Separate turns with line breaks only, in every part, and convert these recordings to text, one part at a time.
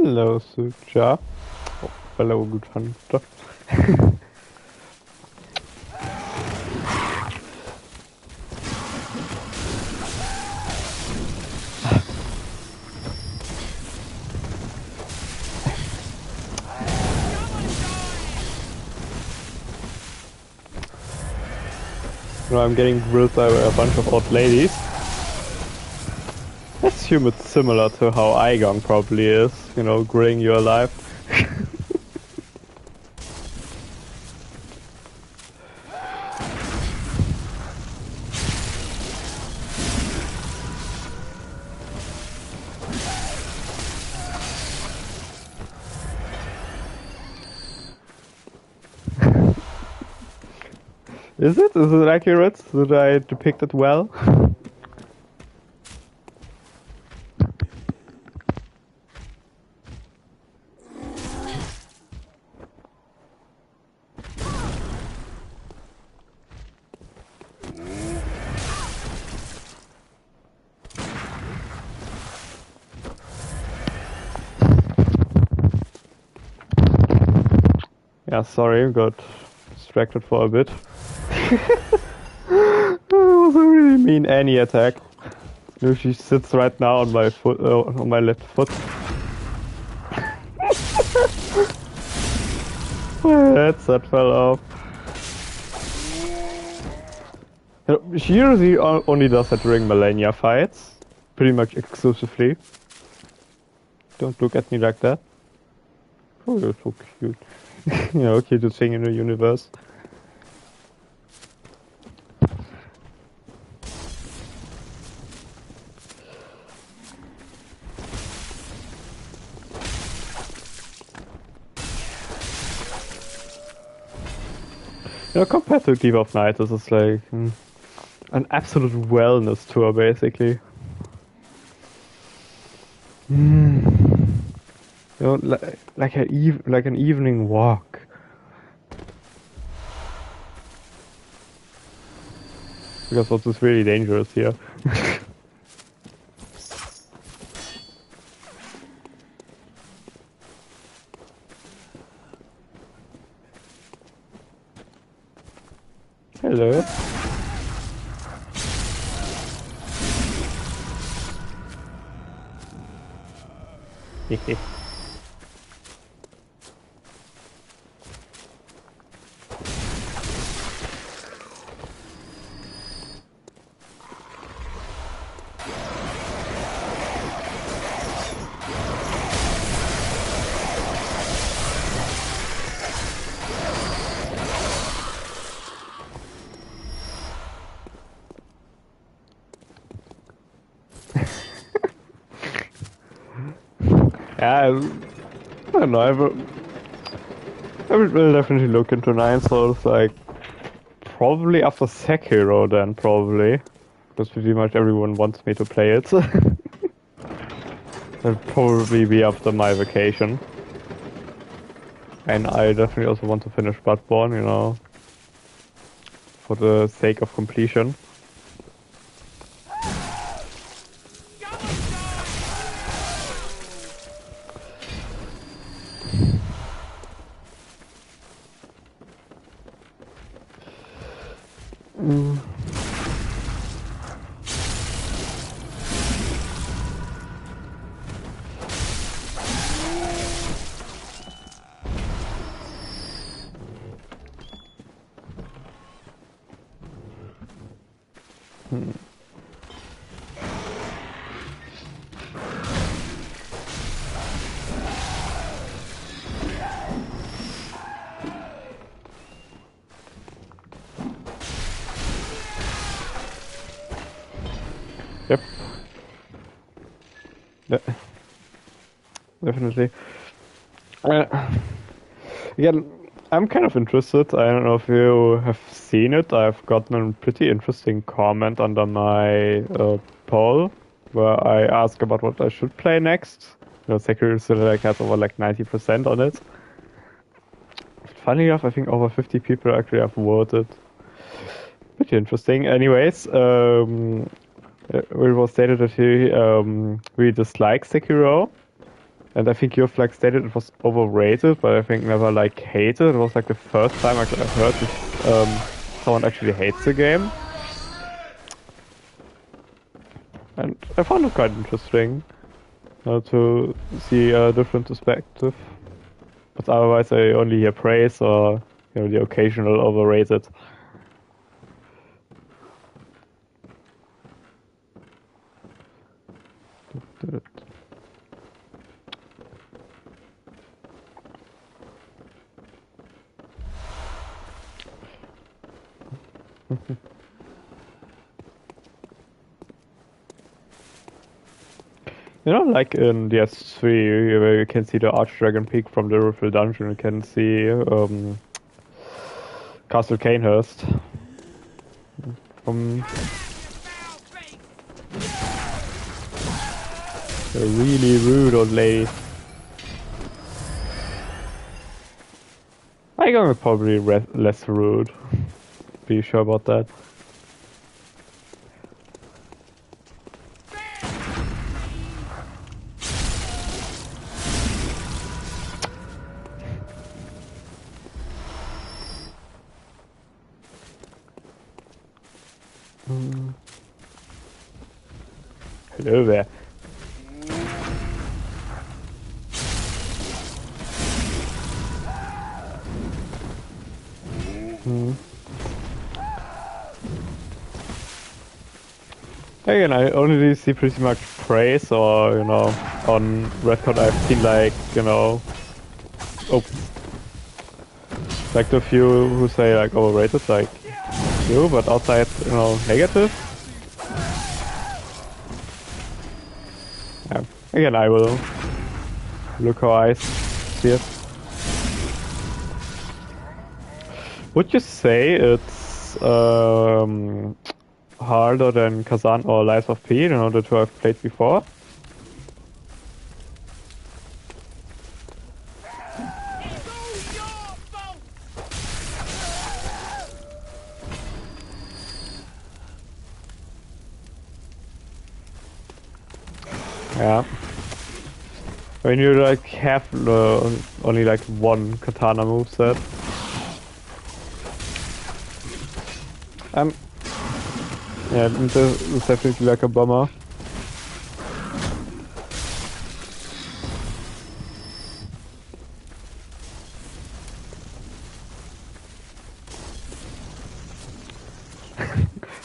Hello, Suja. Oh, hello, good hunter. You know, I'm getting grilled by a bunch of old ladies. I assume it's similar to how Aigang probably is, you know, grilling you alive. Is it? Is it accurate? Did I depict it well? Yeah, sorry, got distracted for a bit. That was a really mean Annie attack. She sits right now on my foot, on my left foot. My headset fell off. You know, she usually only does that during Malenia fights, pretty much exclusively. Don't look at me like that. Oh, you're so cute. You know, cutest thing in the universe. You know, compared to Keep of Night, this is like an absolute wellness tour, basically. You know, like an evening walk. Because what is really dangerous here. Hello. Hehe. Yeah, I don't know. I will definitely look into Nine Souls, like probably after Sekiro, then probably, because pretty much everyone wants me to play it. It'll probably be after my vacation, and I definitely also want to finish Bloodborne, you know, for the sake of completion. Mm. Hmm. Yep. Yeah, definitely. Uh, Again, I'm kind of interested. I don't know if you have seen it. I've gotten a pretty interesting comment under my poll where I ask about what I should play next. You know, Sekiro still like has over like 90% on it. Funny enough, I think over 50 people actually have voted. Pretty interesting. Anyways, it was stated that he really dislikes Sekiro. And I think you've like stated it was overrated, but I think never like hated. It was like the first time I heard this, someone actually hates the game. And I found it quite interesting to see a different perspective. But otherwise I only hear praise or, you know, the occasional overrated. You know, like in DS3, where you can see the Archdragon Peak from the Riffle Dungeon, you can see Castle Canehurst. A really rude old lady. I'm gonna probably less rude. Be sure about that. Hello there. Again, I only see pretty much praise, or you know, on Redcon I've seen like, you know, oh, like the few who say like overrated, like you, but outside, you know, negative. Yeah. Again, I will look how I see it. Would you say it's harder than Kazan or Lies of P, you know, the two I've played before? Yeah. When you like have only like one katana moveset. Yeah, this is definitely like a bummer.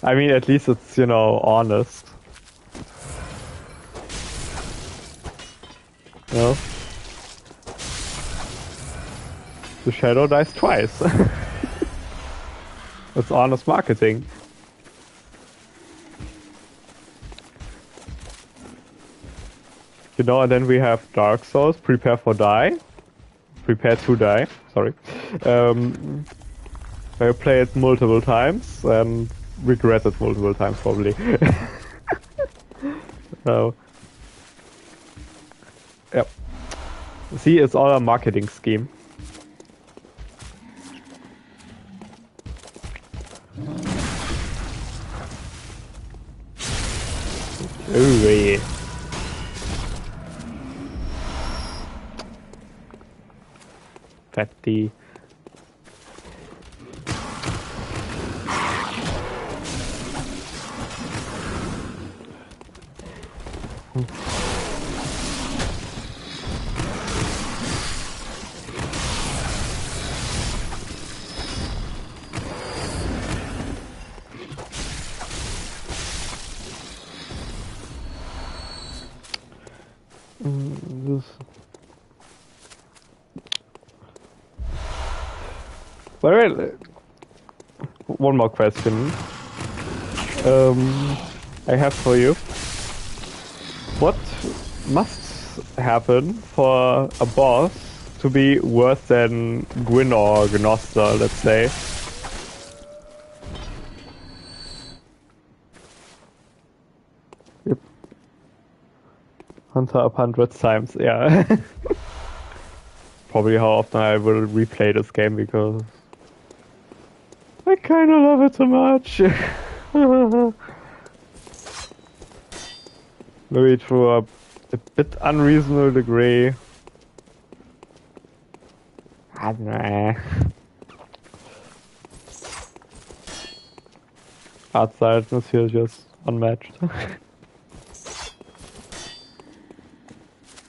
I mean, at least it's, you know, honest. You know? The shadow dies twice. It's honest marketing. You know, and then we have Dark Souls, Prepare for Die. Prepare to Die, sorry. I played it multiple times and regret it multiple times probably. So, yep. See, it's all a marketing scheme. Oh yeah. Fatty. Well, one more question. I have for you. What must happen for a boss to be worse than Gwyn or Gnoster, let's say? Yep. Hunter up hundreds times, yeah. Probably how often I will replay this game because I kinda love it so much. Maybe to a bit unreasonable degree. I don't know. Art stylness here just unmatched.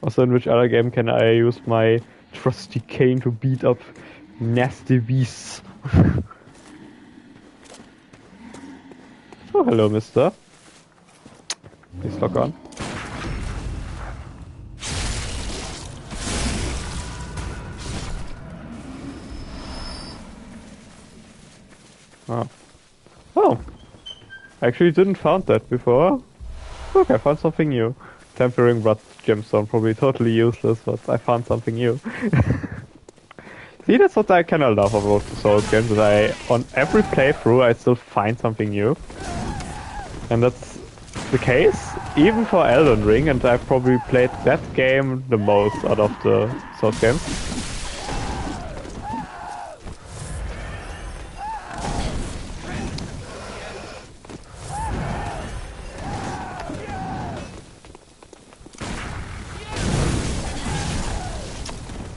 Also, in which other game can I use my trusty cane to beat up nasty beasts? Oh, hello, mister. Please lock on. Oh. Oh! I actually didn't found that before. Look, I found something new. Tempering blood gemstone, probably totally useless, but I found something new. See, that's what I kinda love about the Souls games, that on every playthrough I still find something new. And that's the case even for Elden Ring, and I've probably played that game the most out of the Souls games.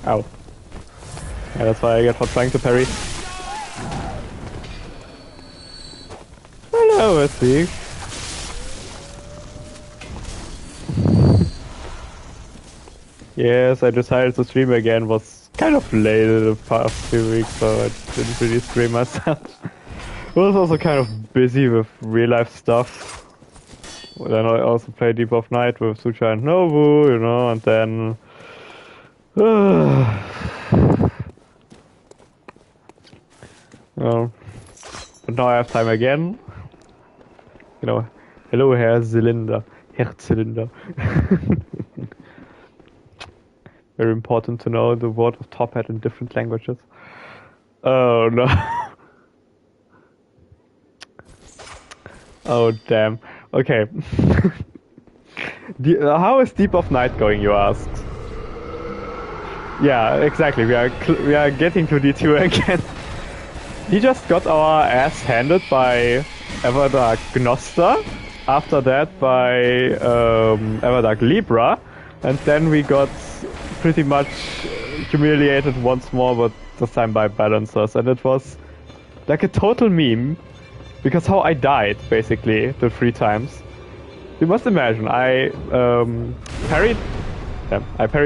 Ow. Yeah, that's what I get for trying to parry. Hello, Wesley. Yes, I decided to stream again. Was kind of late the past few weeks, so I didn't really stream myself. I was also kind of busy with real life stuff. Then I also played Deep of Night with Sucha and Nobu, you know, and then... but now I have time again. You know, hello Herr Zylinder. Herr Zylinder. Very important to know the word of top hat in different languages. Oh no. Oh damn. Okay. How is Deep of Night going, you asked? Yeah, exactly. We are getting to D2 again. We just got our ass handed by Everdark Gnoster after that by Everdark Libra, and then we got pretty much humiliated once more, but this time by balancers, and it was like a total meme because how I died basically the 3 times. You must imagine I parried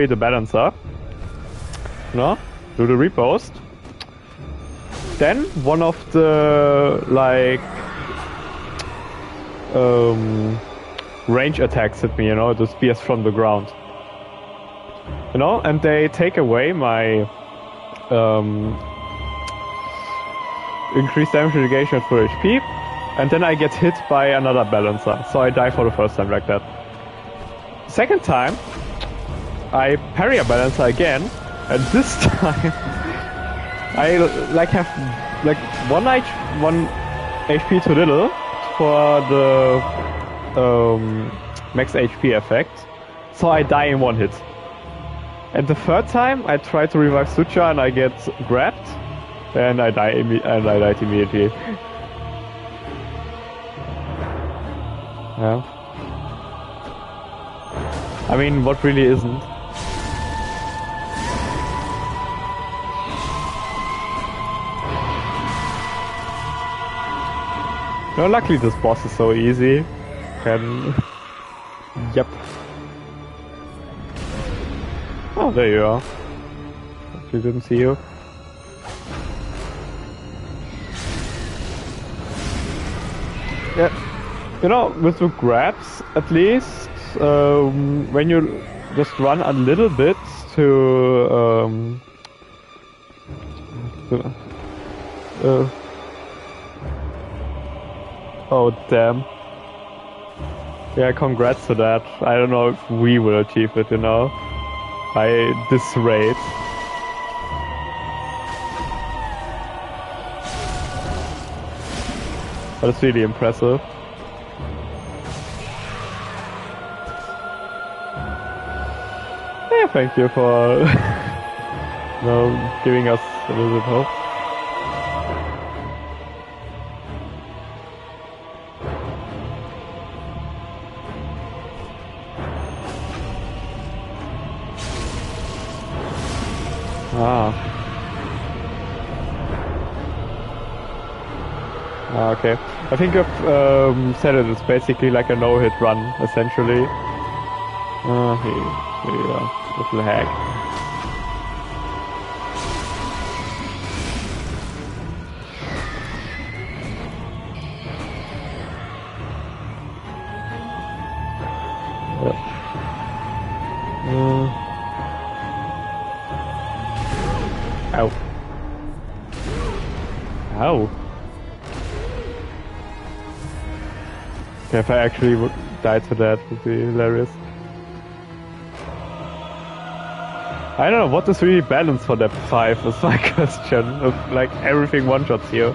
the balancer, no, do the repost. Then one of the like range attacks hit me, you know, the spears from the ground. You know, and they take away my increased damage mitigation at full HP, and then I get hit by another balancer, so I die for the first time like that. Second time, I parry a balancer again, and this time I like have like one HP too little for the max HP effect, so I die in 1 hit. And the third time I try to revive Sucha and I get grabbed, and I died immediately. Yeah. I mean, what really isn't? No, luckily this boss is so easy. Yep. Oh, there you are. Actually didn't see you. Yeah. You know, with the grabs, at least, when you just run a little bit to, oh damn. Yeah, congrats to that. I don't know if we will achieve it, you know, by this rate. But it's really impressive. Yeah, thank you for you know, giving us a little bit of hope. Okay. I think I've said it. It's basically like a no-hit run, essentially. Here you go. Little hack. Ow. Ow. Okay, if I actually would die to that, would be hilarious. I don't know, what is really balanced for depth 5 is my question. If, like, everything one-shots here.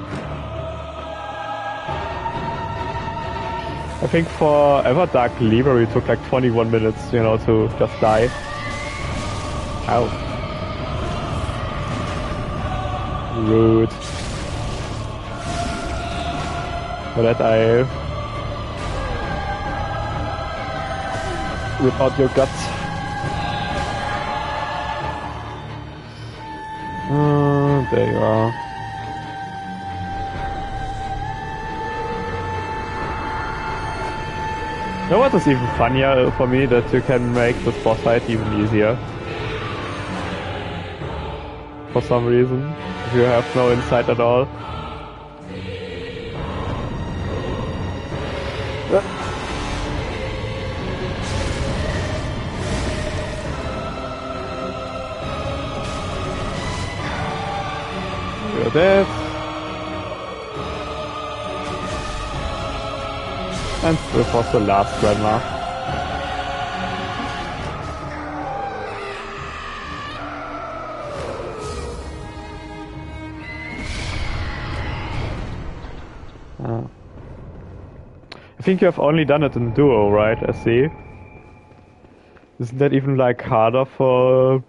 I think for Everdark Libra we took like 21 minutes, you know, to just die. Ow. Rude. For that I rip out your guts. There you are. You know what is even funnier for me? That you can make this boss fight even easier. For some reason. If you have no insight at all. This. And this was the last grandma. I think you have only done it in duo, right? I see. Isn't that even like harder for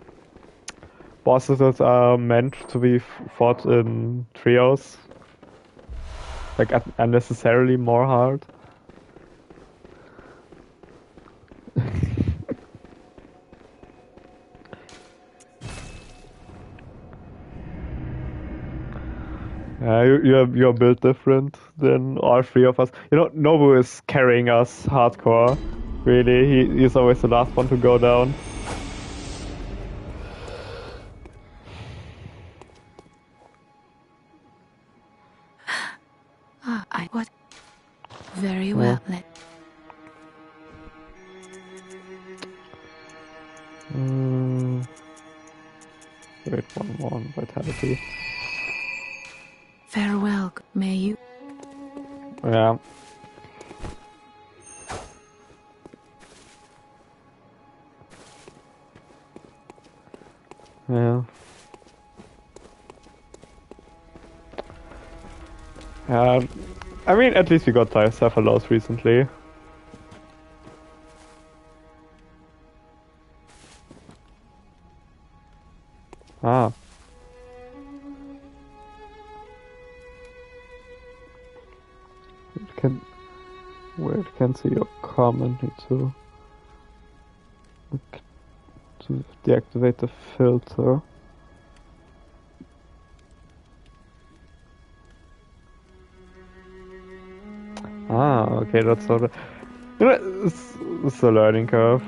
bosses that are meant to be fought in trios? Like unnecessarily more hard? You're built different than all three of us. You know, Nobu is carrying us hardcore. Really, he's always the last one to go down.
What? Very well.
Wait, one more vitality.
Farewell, may you.
Yeah. Yeah. I mean, at least we got Cephalos recently. Ah. It can see your comment to deactivate the filter. Ah, okay, that's sort of. You know, it's a learning curve.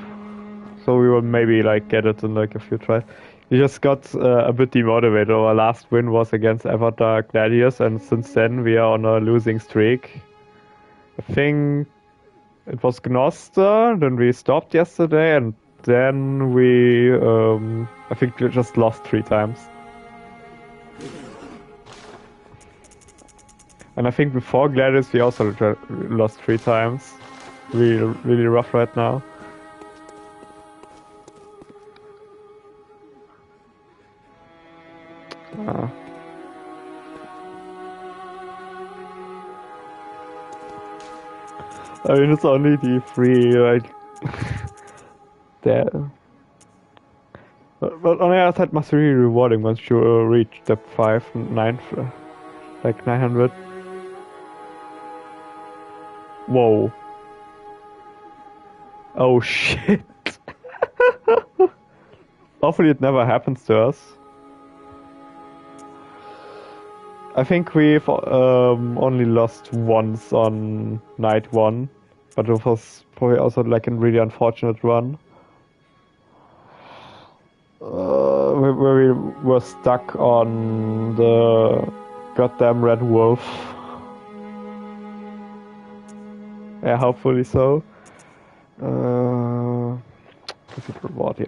So we will maybe like get it in like a few tries. We just got a bit demotivated. Our last win was against Avatar Gladius, and since then we are on a losing streak. I think it was Gnoster, then we stopped yesterday, and then we I think we just lost 3 times. And I think before Gladius we also lost 3 times. Really rough right now. I mean, it's only the 3, like, there. But on the other side, it must be really rewarding once you reach step 5, 9, like 900. Whoa. Oh shit. Hopefully it never happens to us. I think we've only lost once on night 1, but it was probably also like a really unfortunate run. Where we were stuck on the goddamn red wolf. Yeah, hopefully so. Defeat reward, yeah.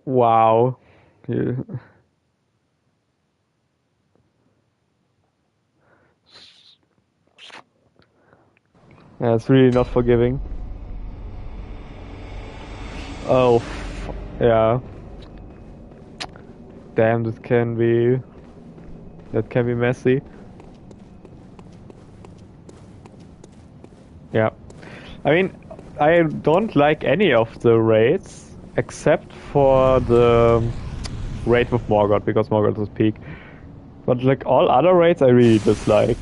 Wow. Yeah. Yeah, it's really not forgiving. Oh, yeah. Damn, that can be messy. Yeah. I mean, I don't like any of the raids except for the raid with Morgoth, because Morgoth is peak. But like all other raids I really dislike.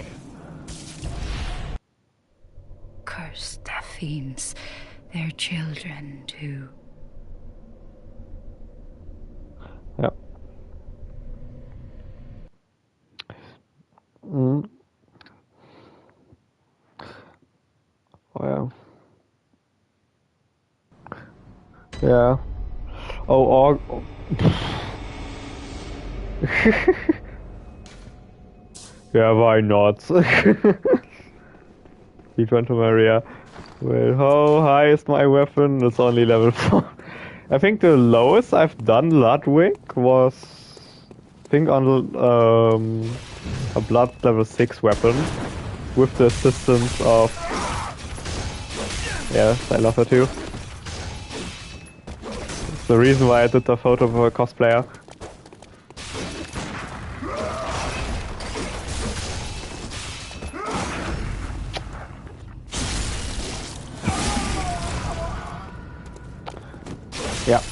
Cursed fiends, their children too.
Yeah. Mm. Oh yeah. Yeah. Oh. Yeah, why not? Return to Maria. Well, how high is my weapon? It's only level 4. I think the lowest I've done Ludwig was, I think, on a blood level 6 weapon with the assistance of. Yes, I love her too. It's the reason why I did the photo of a cosplayer. Yeah.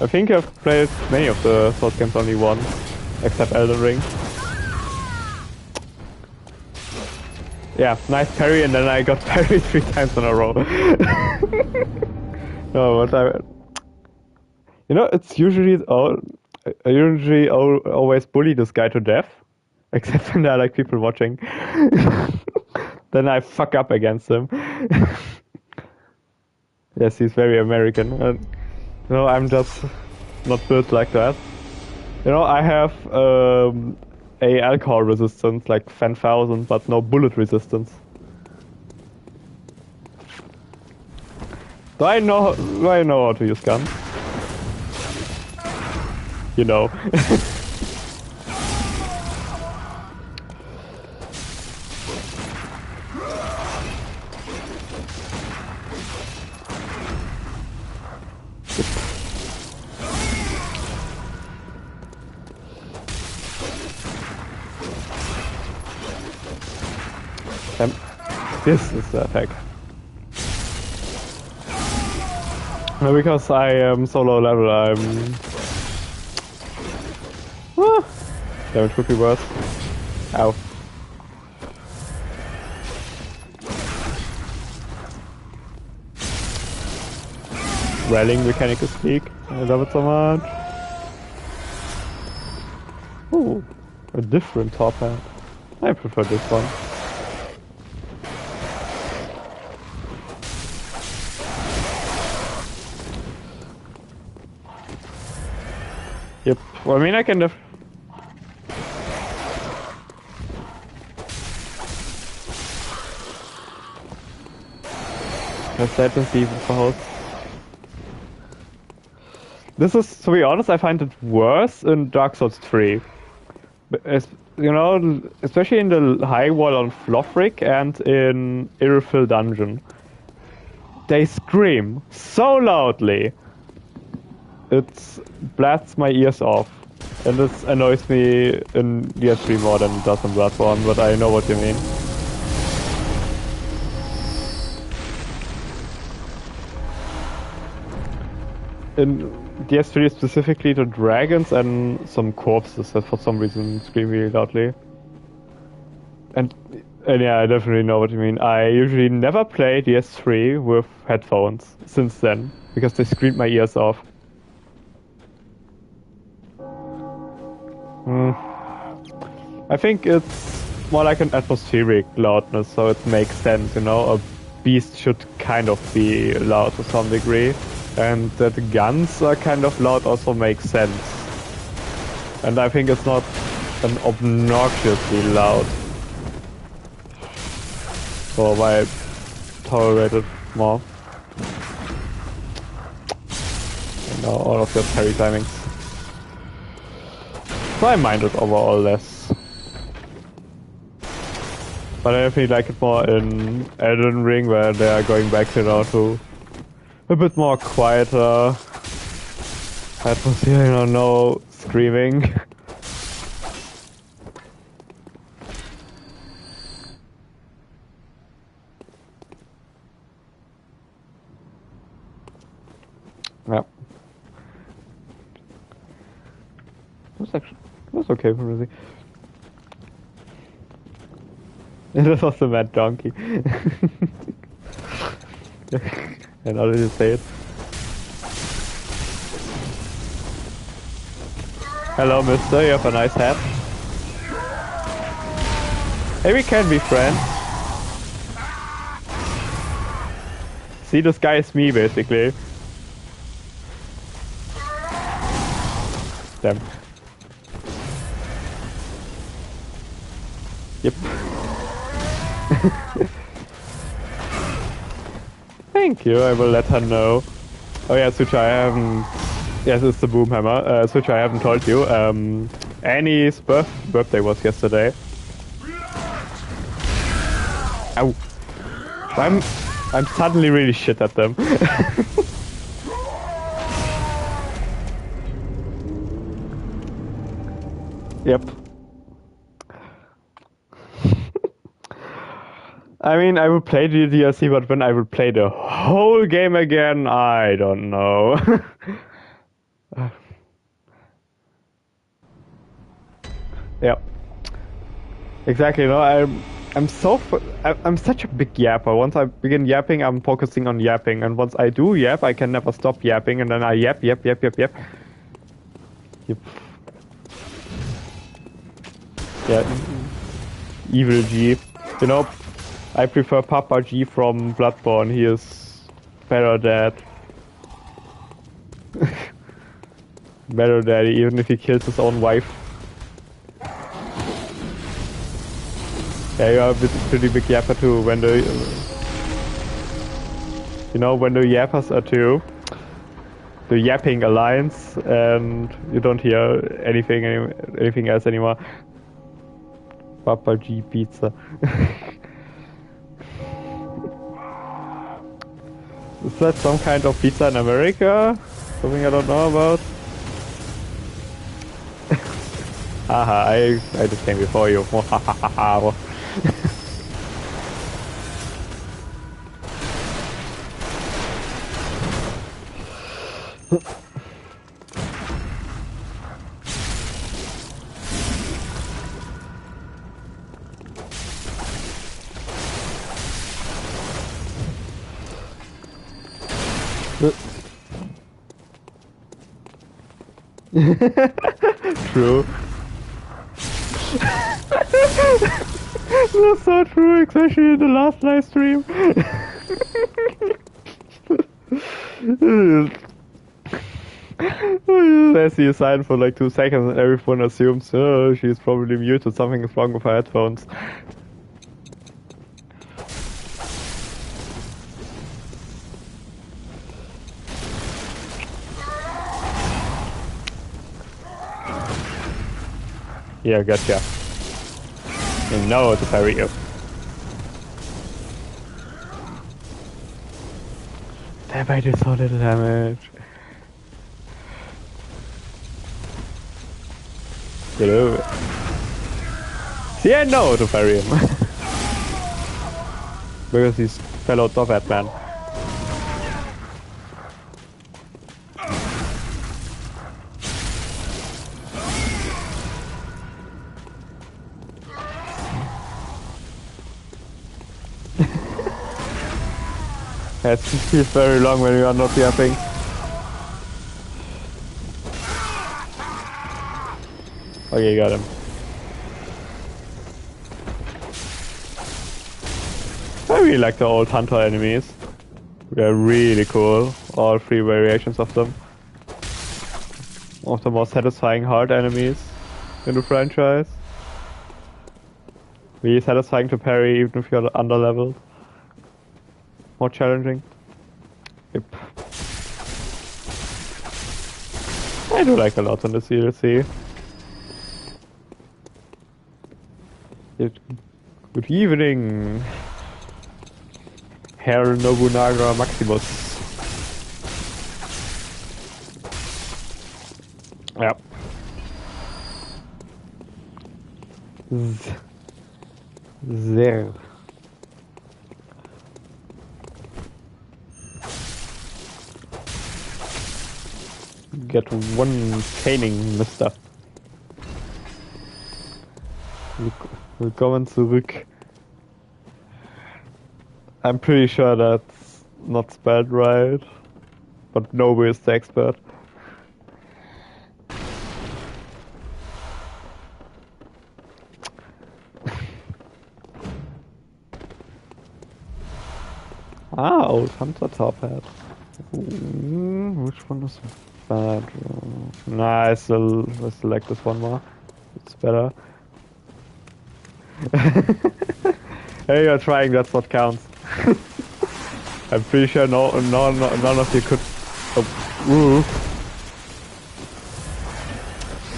I think I've played many of the Souls games only once, except Elden Ring. Yeah, nice parry, and then I got parried 3 times in a row. No, but it's usually I usually always bully this guy to death, except when there are like people watching. Then I fuck up against him. Yes, he's very American. I'm just not built like that. I have a alcohol resistance like 10,000, but no bullet resistance. Do I know how to use guns? You know. This is the attack. No, because I am so low level, damage could be worse. Ow. Rallying mechanic is peak. I love it so much. Ooh, a different top hat. I prefer this one. Yep. Well, I mean, I can Let's let us see for house. This is, to be honest, I find it worse in Dark Souls 3. Especially in the high wall on Flothric and in Irithyll Dungeon. They scream so loudly. It blasts my ears off. And this annoys me in DS3 more than it does in Bloodborne, but I know what you mean. In DS3 specifically, the dragons and some corpses that for some reason scream really loudly. And yeah, I definitely know what you mean. I usually never play DS3 with headphones since then, because they screamed my ears off. I think it's more like an atmospheric loudness, so it makes sense, A beast should kind of be loud to some degree. And that the guns are kind of loud also makes sense. And I think it's not an obnoxiously loud. So I tolerate it more. And now all of your parry timings. So I mind it overall less. But I definitely like it more in Elden Ring, where they are going back to a bit more quieter atmosphere, no screaming. Yeah. That's okay for music. That was a mad donkey. And how did you say it? Hello, mister, you have a nice hat. Hey, we can be friends. See, this guy is me, basically. Damn. Yep. Thank you, I will let her know. Oh yeah, Sucha, I haven't... Yes, it's the Boomhammer. Sucha, I haven't told you. Annie's birthday was yesterday. Ow. I'm suddenly really shit at them. Yep. I mean, I would play the DLC, but when I would play the whole game again, I don't know. Yeah. Exactly, I'm such a big yapper. Once I begin yapping, I'm focusing on yapping, and once I do yap, I can never stop yapping, and then I yap. Yep. Yeah, evil G. You know, I prefer Papa G from Bloodborne. He is better dad. Better daddy, even if he kills his own wife. Yeah, you are a pretty big yapper too. When the when the yappers are two, the yapping alliance, and you don't hear anything else anymore. Papa G pizza. Is that some kind of pizza in America? Something I don't know about? Haha, I just came before you. True. That's so true, especially in the last live stream. I see a sign for like 2 seconds and everyone assumes, oh, she's probably muted, something is wrong with her headphones. Yeah, gotcha. You know to parry you. Damn, I did so little damage. Hello. See, I know to parry him. Because he's fellow top hat man. It feels very long when you are not yapping. Okay, got him. I really like the old hunter enemies. They're really cool. All 3 variations of them. One of the most satisfying hard enemies in the franchise. Really satisfying to parry even if you're under-leveled. More challenging. Yep. I do like a lot on the DLC. Good evening, Herr Nobunaga Maximus. Yep. There. Get one caning, Mister. Willkommen zurück. I'm pretty sure that's not spelled right, but Nobu is the expert. Old Hunter top hat. Which one is bad? Nah, I still select this one more. It's better. Hey, you're trying, that's what counts. I'm pretty sure none of you could... Oh,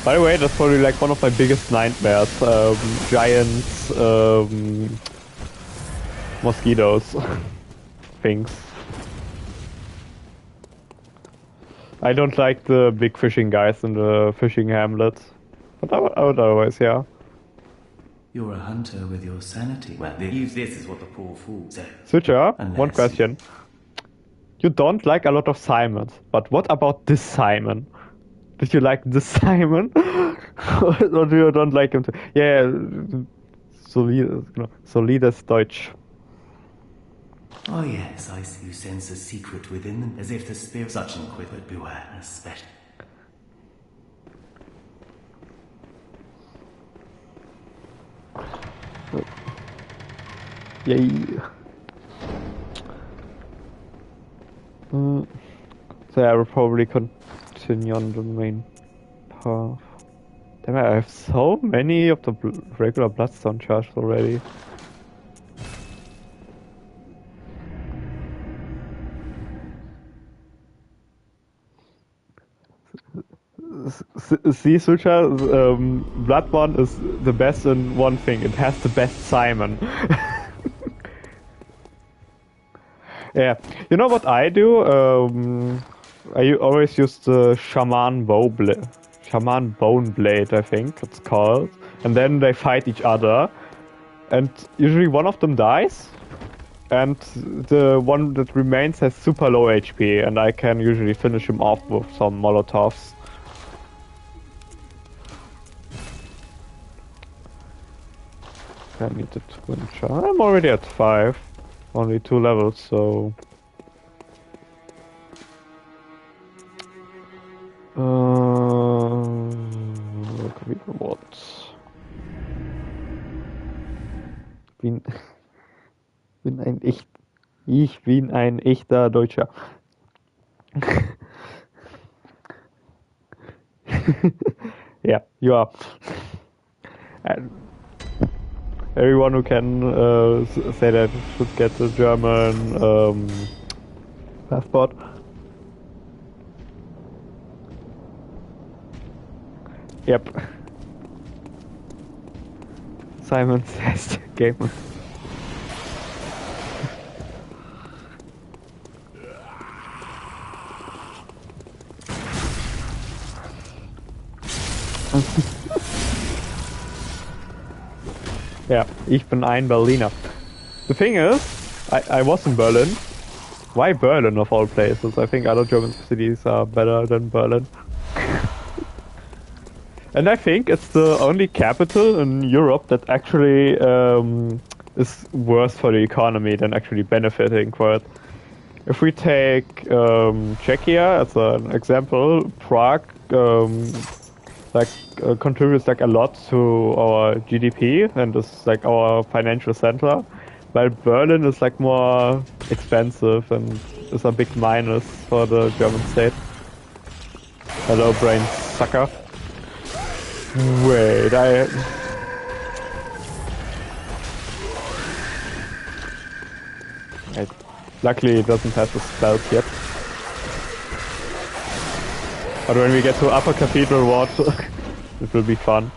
by the way, that's probably like one of my biggest nightmares. Giants, mosquitoes, things. I don't like the big fishing guys in the fishing hamlets. But I would otherwise, yeah.
You're a hunter with your sanity. Well, this is what the poor fool said.
Switcher, one question. You don't like a lot of Simons, but what about this Simon? Did you like this Simon? Or do you don't like him too? Yeah, solides Deutsch.
Oh yes, I see you sense a secret within them, as if the spirit such an but beware, especially.
Yay. So I will probably continue on the main path. Damn it, I have so many of the regular Bloodstone charged already. See, Sucha, Bloodborne is the best in one thing. It has the best Simon. Yeah, you know what I do? I always use the Shaman Bone Blade, I think it's called. And then they fight each other. And usually one of them dies. And the one that remains has super low HP. And I can usually finish him off with some Molotovs. I need the twin charge. I'm already at 5. Only 2 levels, so... What? Ich bin ein echter Deutscher. Yeah, you are. And everyone who can say that should get the German passport. Yep. Simon says game. Yeah, ich bin ein Berliner. The thing is, I was in Berlin. Why Berlin of all places? I think other German cities are better than Berlin. And I think it's the only capital in Europe that actually is worse for the economy than actually benefiting for it. If we take Czechia as an example, Prague contributes like a lot to our GDP and is like our financial center, while Berlin is like more expensive and is a big minus for the German state. Hello, brain sucker. Wait, luckily it doesn't have the spells yet. But when we get to Upper Cathedral Ward, it will be fun.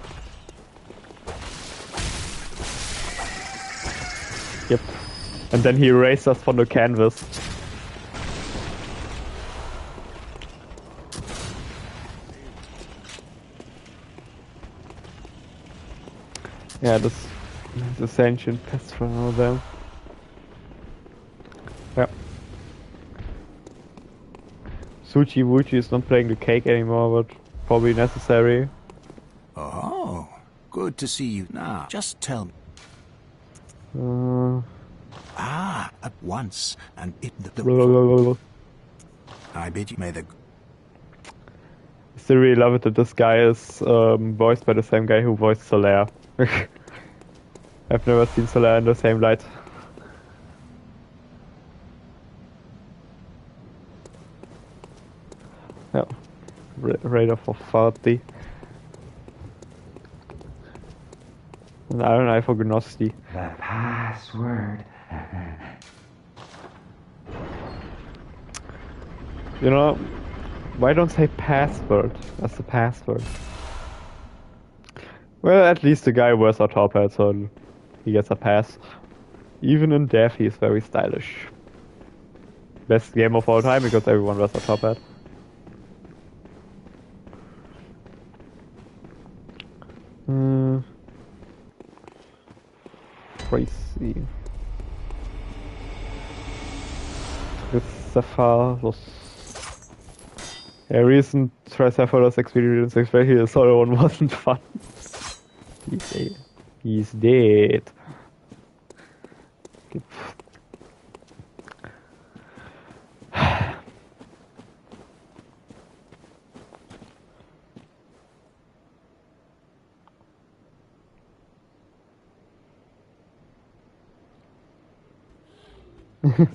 Yep. And then he erased us from the canvas. Yeah, this ancient pest from over there. Yeah. Suchi Wuchi is not playing the cake anymore, but probably necessary.
Oh, good to see you now. Just tell me. At once, and it I bid you may the...
I still really love it that this guy is voiced by the same guy who voiced Solaire. I've never seen Solaire in the same light. Yeah, radar for 40. And Iron Eye for Gnosti.
The password.
You know, why don't say password as the password? Well, at least the guy wears a top hat, so he gets a pass. Even in death, he is very stylish. Best game of all time because everyone wears a top hat. Crazy. Tricephalus. Yeah, recent Tricephalus experience, especially the solo one, wasn't fun. Easy. He's dead. Okay.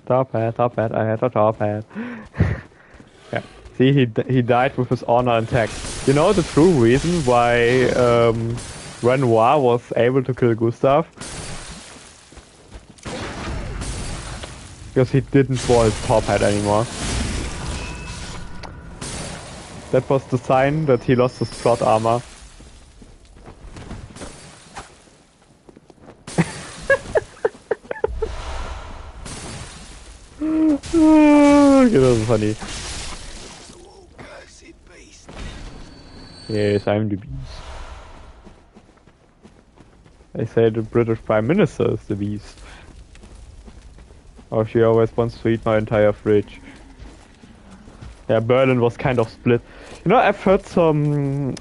Top hat, I had a top hat. Yeah. See, he died with his honor intact. You know the true reason why Renoir was able to kill Gustav? Because he didn't wear his top hat anymore. That was the sign that he lost his plot armor. Okay, that was funny. Yes, I'm the beast. I say the British Prime Minister is the beast. Or she always wants to eat my entire fridge. Yeah, Berlin was kind of split. You know, I've heard some...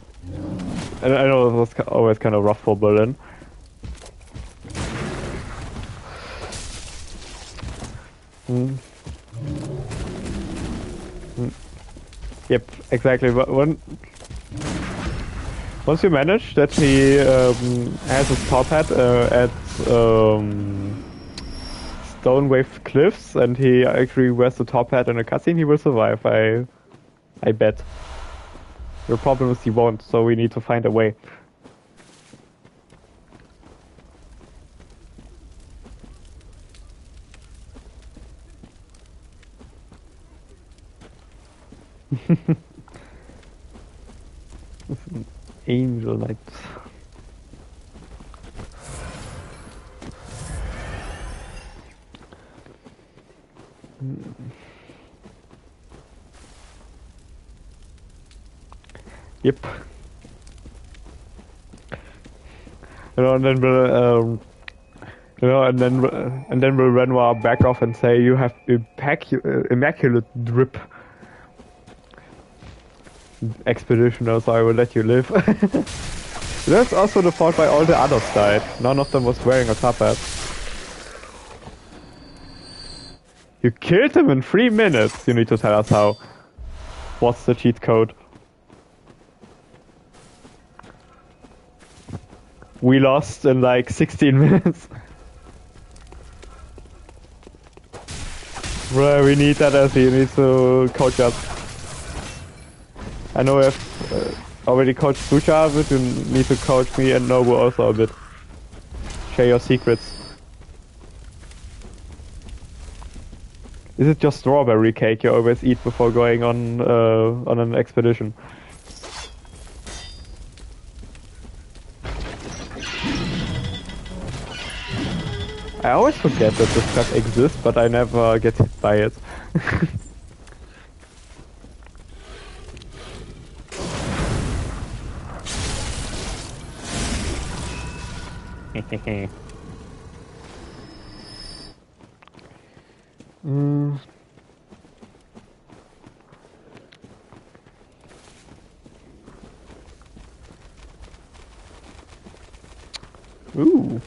I know it was always kind of rough for Berlin. Yep, exactly. But once you manage that he has his top hat at Stone Wave Cliffs, and he actually wears the top hat in a cutscene, he will survive. I bet. The problem is he won't, so we need to find a way. It's an angel light. Yep. You know, and then we'll, you know, and then we'll Renoir back off and say you have immaculate drip. Expeditioner, so I will let you live. That's also the fault by all the others died. None of them was wearing a top hat. You killed him in 3 minutes. You need to tell us how. What's the cheat code? We lost in like 16 minutes. Bro, we need that as he needs to coach us. I know I've already coached Sucha a bit, you need to coach me and Nobu also a bit. Share your secrets. Is it just strawberry cake you always eat before going on an expedition? I always forget that this stuff exists, but I never get hit by it. Ooh.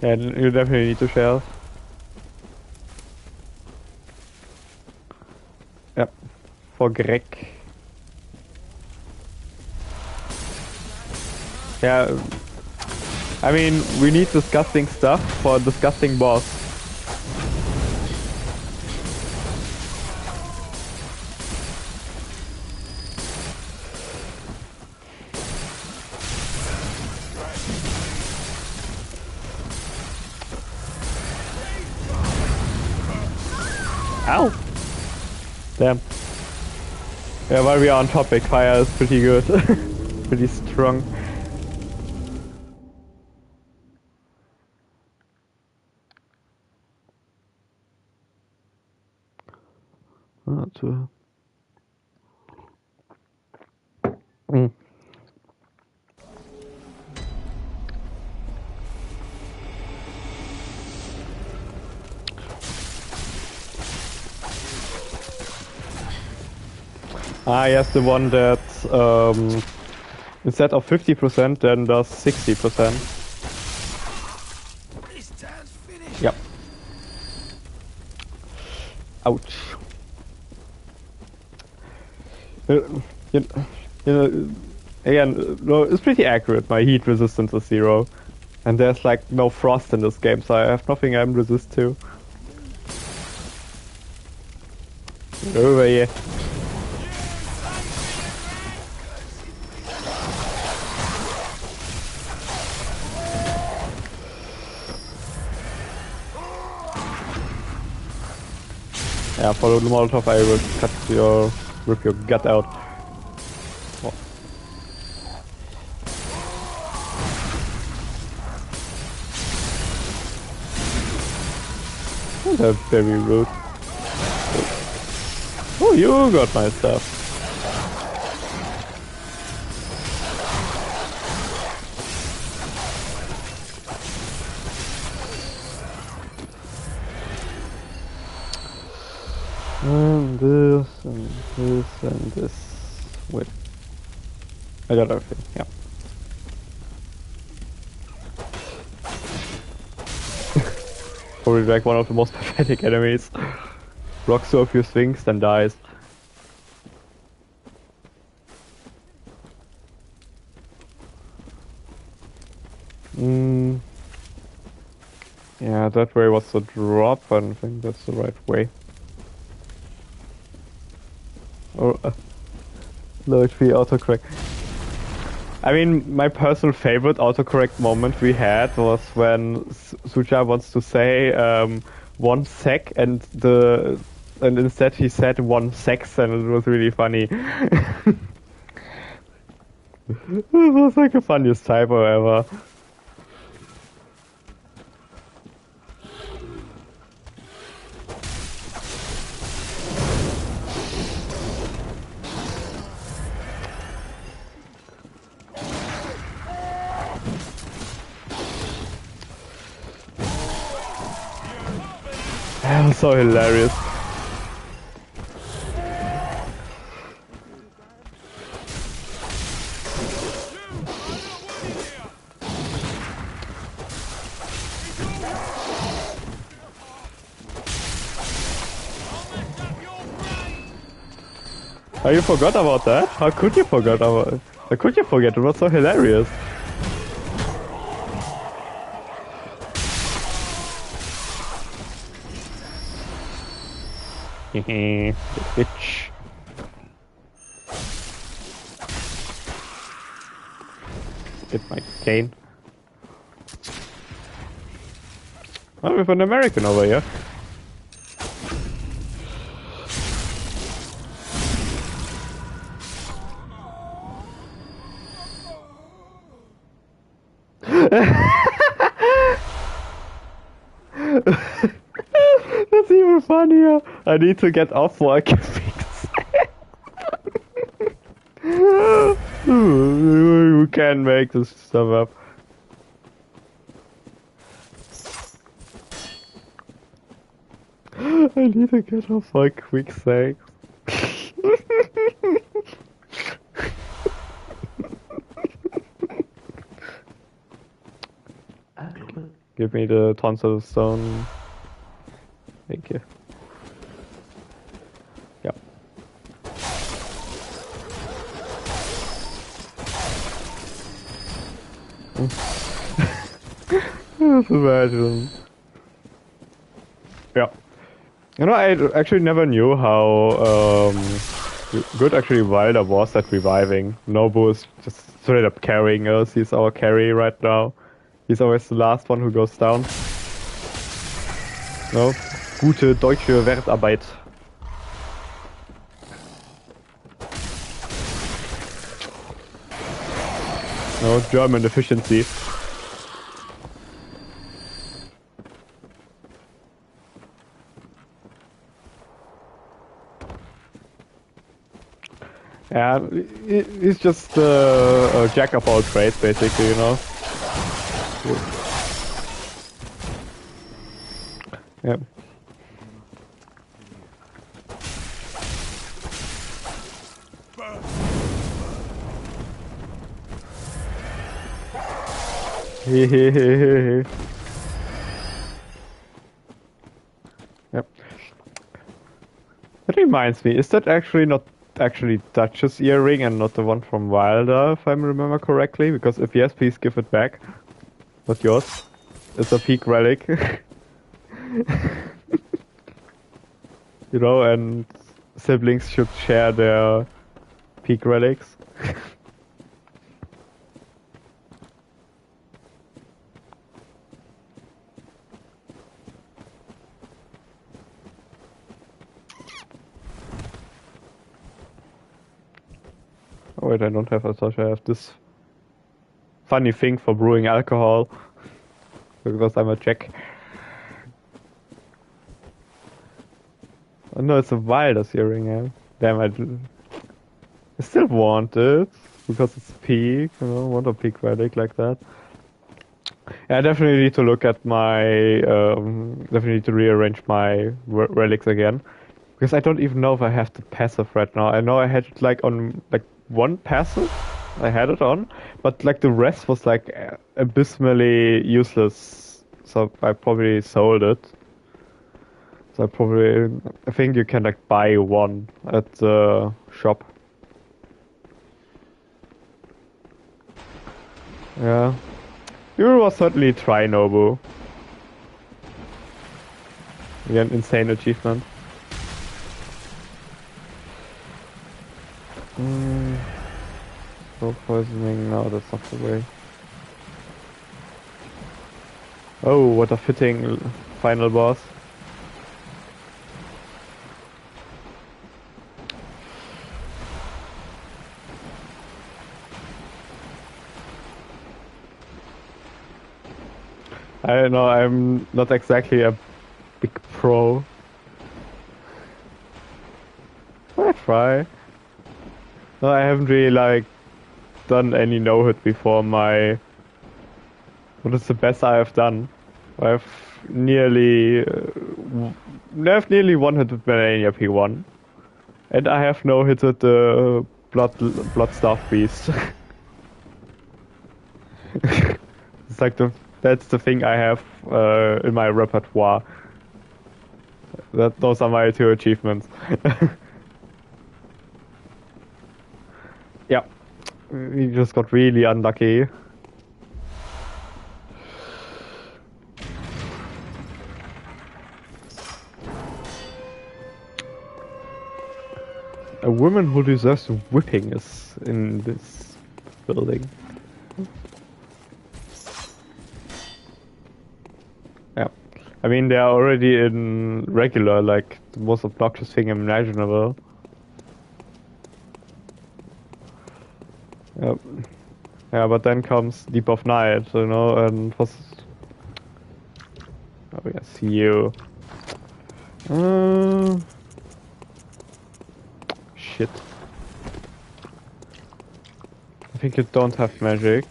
Yeah, you definitely need to share. Yep. For Greg. Yeah. I mean, we need disgusting stuff for a disgusting boss. Ow! Damn. Yeah, while we are on topic, fire is pretty good. Pretty strong. Ah, yes, the one that instead of 50% then does 60%.
This town's finished.
Yep. Ouch. You, you know, again, no, it's pretty accurate. My heat resistance is 0. And there's like no frost in this game, so I have nothing I'm resist to. Over here. Yeah, follow the Molotov, I will rip your gut out. Oh. Oh, that's very rude. Oh, you got my stuff. And this, and this, and this. Wait. I got everything, yeah. Probably like one of the most pathetic enemies. Rocks so a few things, then dies. Yeah, that way was the drop, and I think that's the right way. Or no, it be autocorrect. I mean, my personal favorite autocorrect moment we had was when Suja wants to say 1 sec and instead he said 1 sex, and it was really funny. It was like the funniest typo ever. That was so hilarious. Oh, you forgot about that? How could you forget about it? How could you forget? It was so hilarious. Bitch. Get my cane. Oh, we have an American over here. That's even funnier. I need to get off so I can fix it. We can make this stuff up. I need to get off for quick sake. Give me the tonsil stone. Thank you. Yep. Just imagine. Yeah. You know, I actually never knew how good actually Wilder was at reviving. Nobu is just straight up carrying us. He's our carry right now. He's always the last one who goes down. No? Gute deutsche Wertarbeit. No, German efficiency. Yeah, he's just a jack of all trades, basically, you know. Yep. Yep. That reminds me, is that actually not actually Dutch's earring and not the one from Wilder, if I remember correctly? Because if yes, please give it back. Not yours. It's a peak relic. You know, and siblings should share their peak relics. Oh wait, I don't have a torch. I have this funny thing for brewing alcohol. Because I'm a Czech. Oh no, it's a Wilder's earring, yeah. Damn, I still want it. Because it's peak, you know, want a peak relic like that. Yeah, I definitely need to look at my, definitely need to rearrange my relics again. Because I don't even know if I have the passive right now. I know I had it like on, like, one passive. I had it on. But like the rest was like abysmally useless. So I probably sold it. So I think you can like buy one at the shop. Yeah. You was certainly try Nobu. Again, insane achievement. Slow poisoning, no, that's not the way. Oh, what a fitting final boss. I don't know, I'm not exactly a big pro. I try. No, I haven't really like done any no-hit before my... What is the best I have done? I've nearly... I've nearly one-hitted Melania P1. And I have no-hitted the Bloodstaff Beast. It's like that's the thing I have in my repertoire. Those are my two achievements. Yeah, we just got really unlucky. A woman who deserves whipping is in this building. Yeah. I mean, they are already in regular, like, the most obnoxious thing imaginable. Yep. Yeah, but then comes Deep of Night, you know, and was... Oh, yes, you. Shit. I think you don't have magic.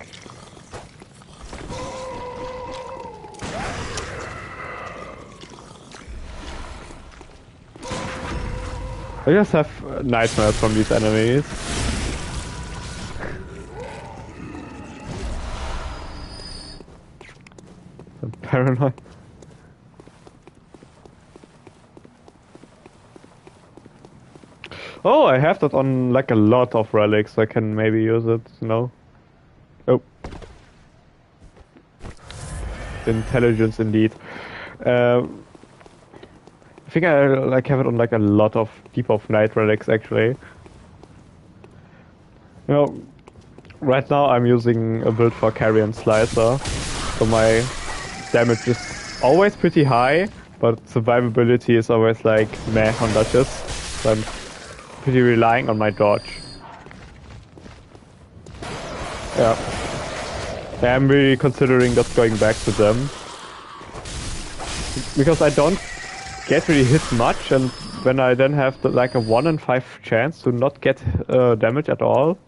I just have nightmares from these enemies. I'm paranoid. Oh, I have that on like a lot of relics, so I can maybe use it, you know? Oh. Intelligence indeed. I think I like have it on like a lot of Deep of Night relics actually. You know, right now I'm using a build for Carrion Slicer, so my damage is always pretty high, but survivability is always like meh on Duchess, so I'm pretty relying on my dodge. Yeah. I'm really considering just going back to them. Because I don't get really hit much, and when I then have like a 1 in 5 chance to not get damage at all,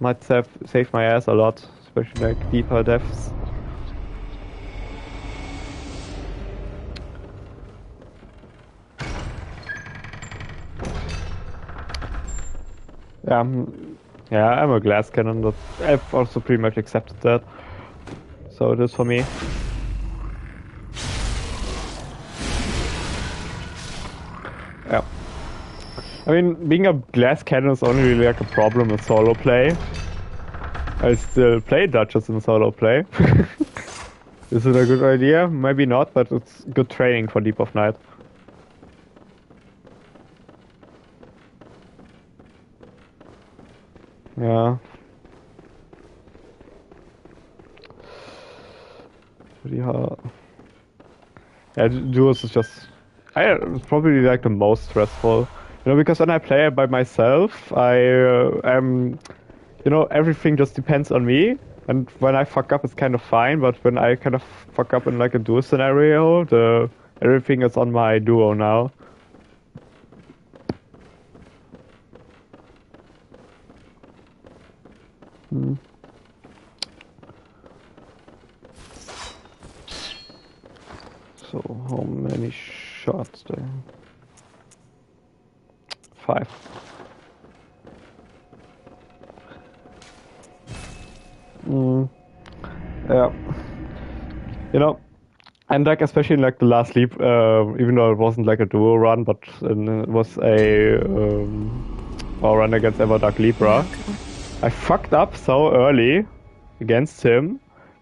might save my ass a lot, especially like deeper deaths. Yeah, I'm a glass cannon, but I've also pretty much accepted that. So it is for me. Yeah. I mean, being a glass cannon is only really like a problem in solo play. I still play dodges in solo play. Is it a good idea? Maybe not, but it's good training for Deep of Night. Yeah. Pretty hard. Yeah, duos is just... it's probably like the most stressful. You know, because when I play by myself, I'm... You know, everything just depends on me. And when I fuck up, it's kind of fine. But when I kind of fuck up in like a duo scenario, everything is on my duo now. So how many shots there? 5. Yeah. You know, and like especially in like the last leap, even though it wasn't like a duo run, but it was a run against Everdark Libra. I fucked up so early against him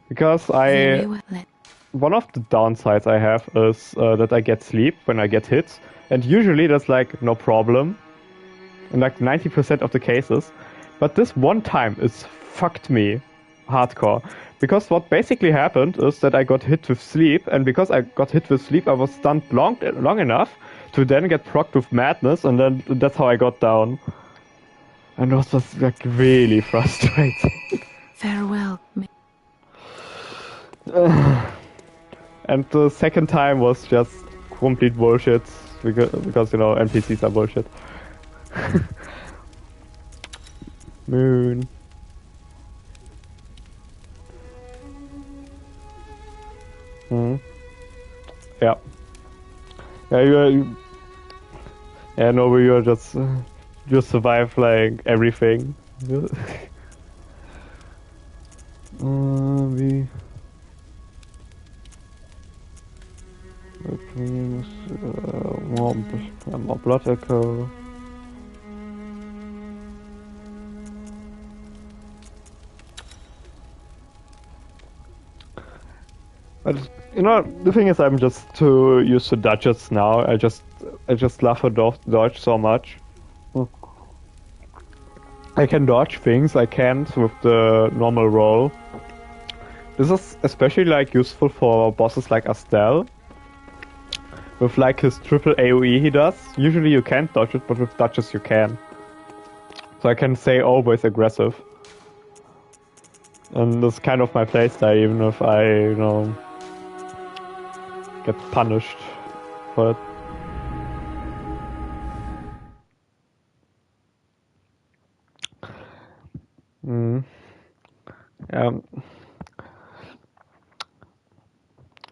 because one of the downsides I have is that I get sleep when I get hit, and usually that's like no problem in like 90% of the cases, but this one time it's fucked me hardcore. Because what basically happened is that I got hit with sleep, and because I got hit with sleep, I was stunned long enough to then get procced with madness, and then that's how I got down. And it was just like really frustrating.
Farewell.
And the second time was just complete bullshit, because you know, NPCs are bullshit. Moon. Yeah. Yeah, yeah, no, but you're just you survive like everything. More blood echo. But you know, the thing is, I'm just too used to dodges now. I just love to dodge so much. I can dodge things I can't with the normal roll. This is especially like useful for bosses like Astel. With like his triple AoE he does. Usually you can't dodge it, but with dodges you can. So I can stay always aggressive. And that's kind of my playstyle, even if I, you know, get punished for it.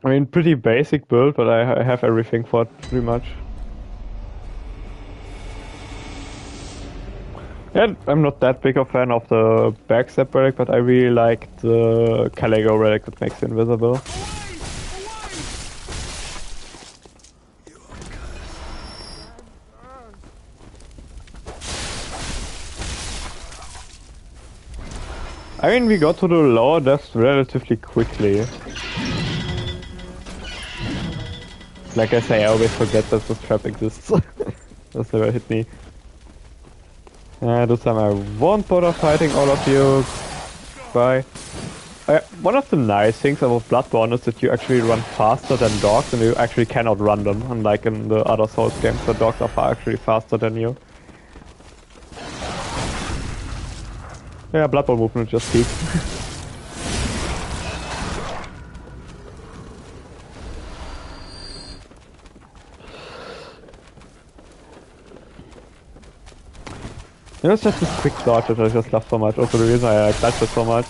I mean, pretty basic build, but I have everything for it, pretty much. Yeah, I'm not that big a fan of the backstab relic, but I really like the Caligo relic that makes you invisible. I mean, we got to the lower depths relatively quickly. Like I say, I always forget that this trap exists. That's never hit me. This time I won't bother fighting all of you. Bye. One of the nice things about Bloodborne is that you actually run faster than dogs, and you actually cannot run them, unlike in the other Souls games where dogs are actually faster than you. Yeah, Bloodborne movement just peaked. You know, it's just this quick dodge that I just love so much. Also the reason I clutch it so much.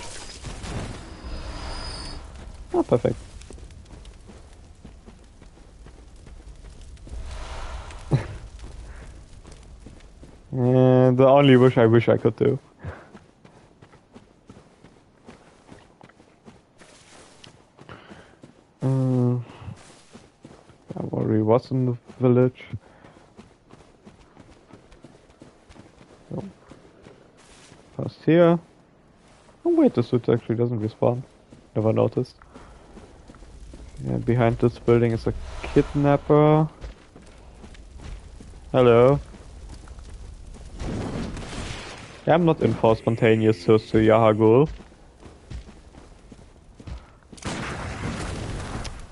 Oh, perfect. And the only wish I could do. was in the village. No. Past here. Oh wait, the suit actually doesn't respawn. Never noticed. Yeah, behind this building is a kidnapper. Hello. Yeah, I'm not in for spontaneous to Yahagul.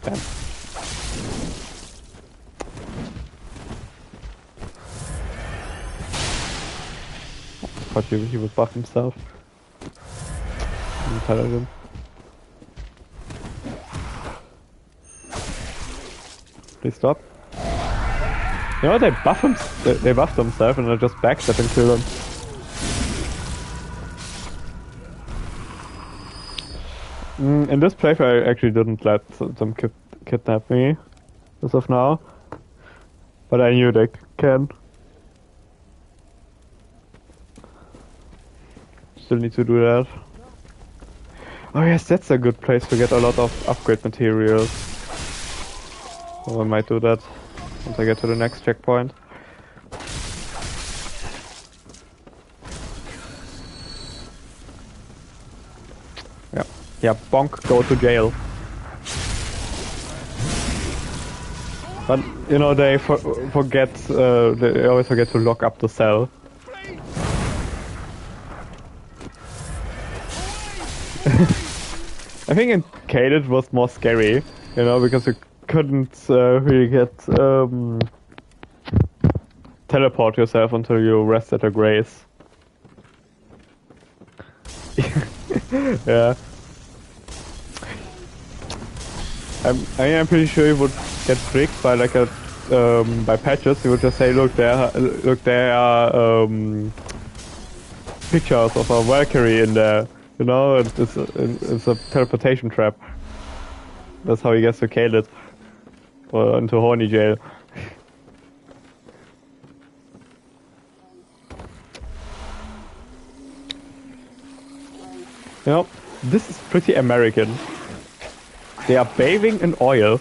Damn. Thought he would buff himself. Intelligent. Please stop. You know, they buffed themselves and I just backstep and kill them. In this playthrough I actually didn't let them kidnap me, as of now. But I knew they can. Still need to do that. Oh yes, that's a good place to get a lot of upgrade materials. So I might do that once I get to the next checkpoint. Yeah, bonk, go to jail. But, you know, they forget, they always forget to lock up the cell. I think in Cade it was more scary, you know, because you couldn't really get, teleport yourself until you rest at a grace. Yeah. I'm pretty sure you would get tricked by like a by patches. You would just say, look there are pictures of a Valkyrie in there. You know, it's a teleportation trap. That's how he gets to Caled or into horny jail. You know, this is pretty American. They are bathing in oil.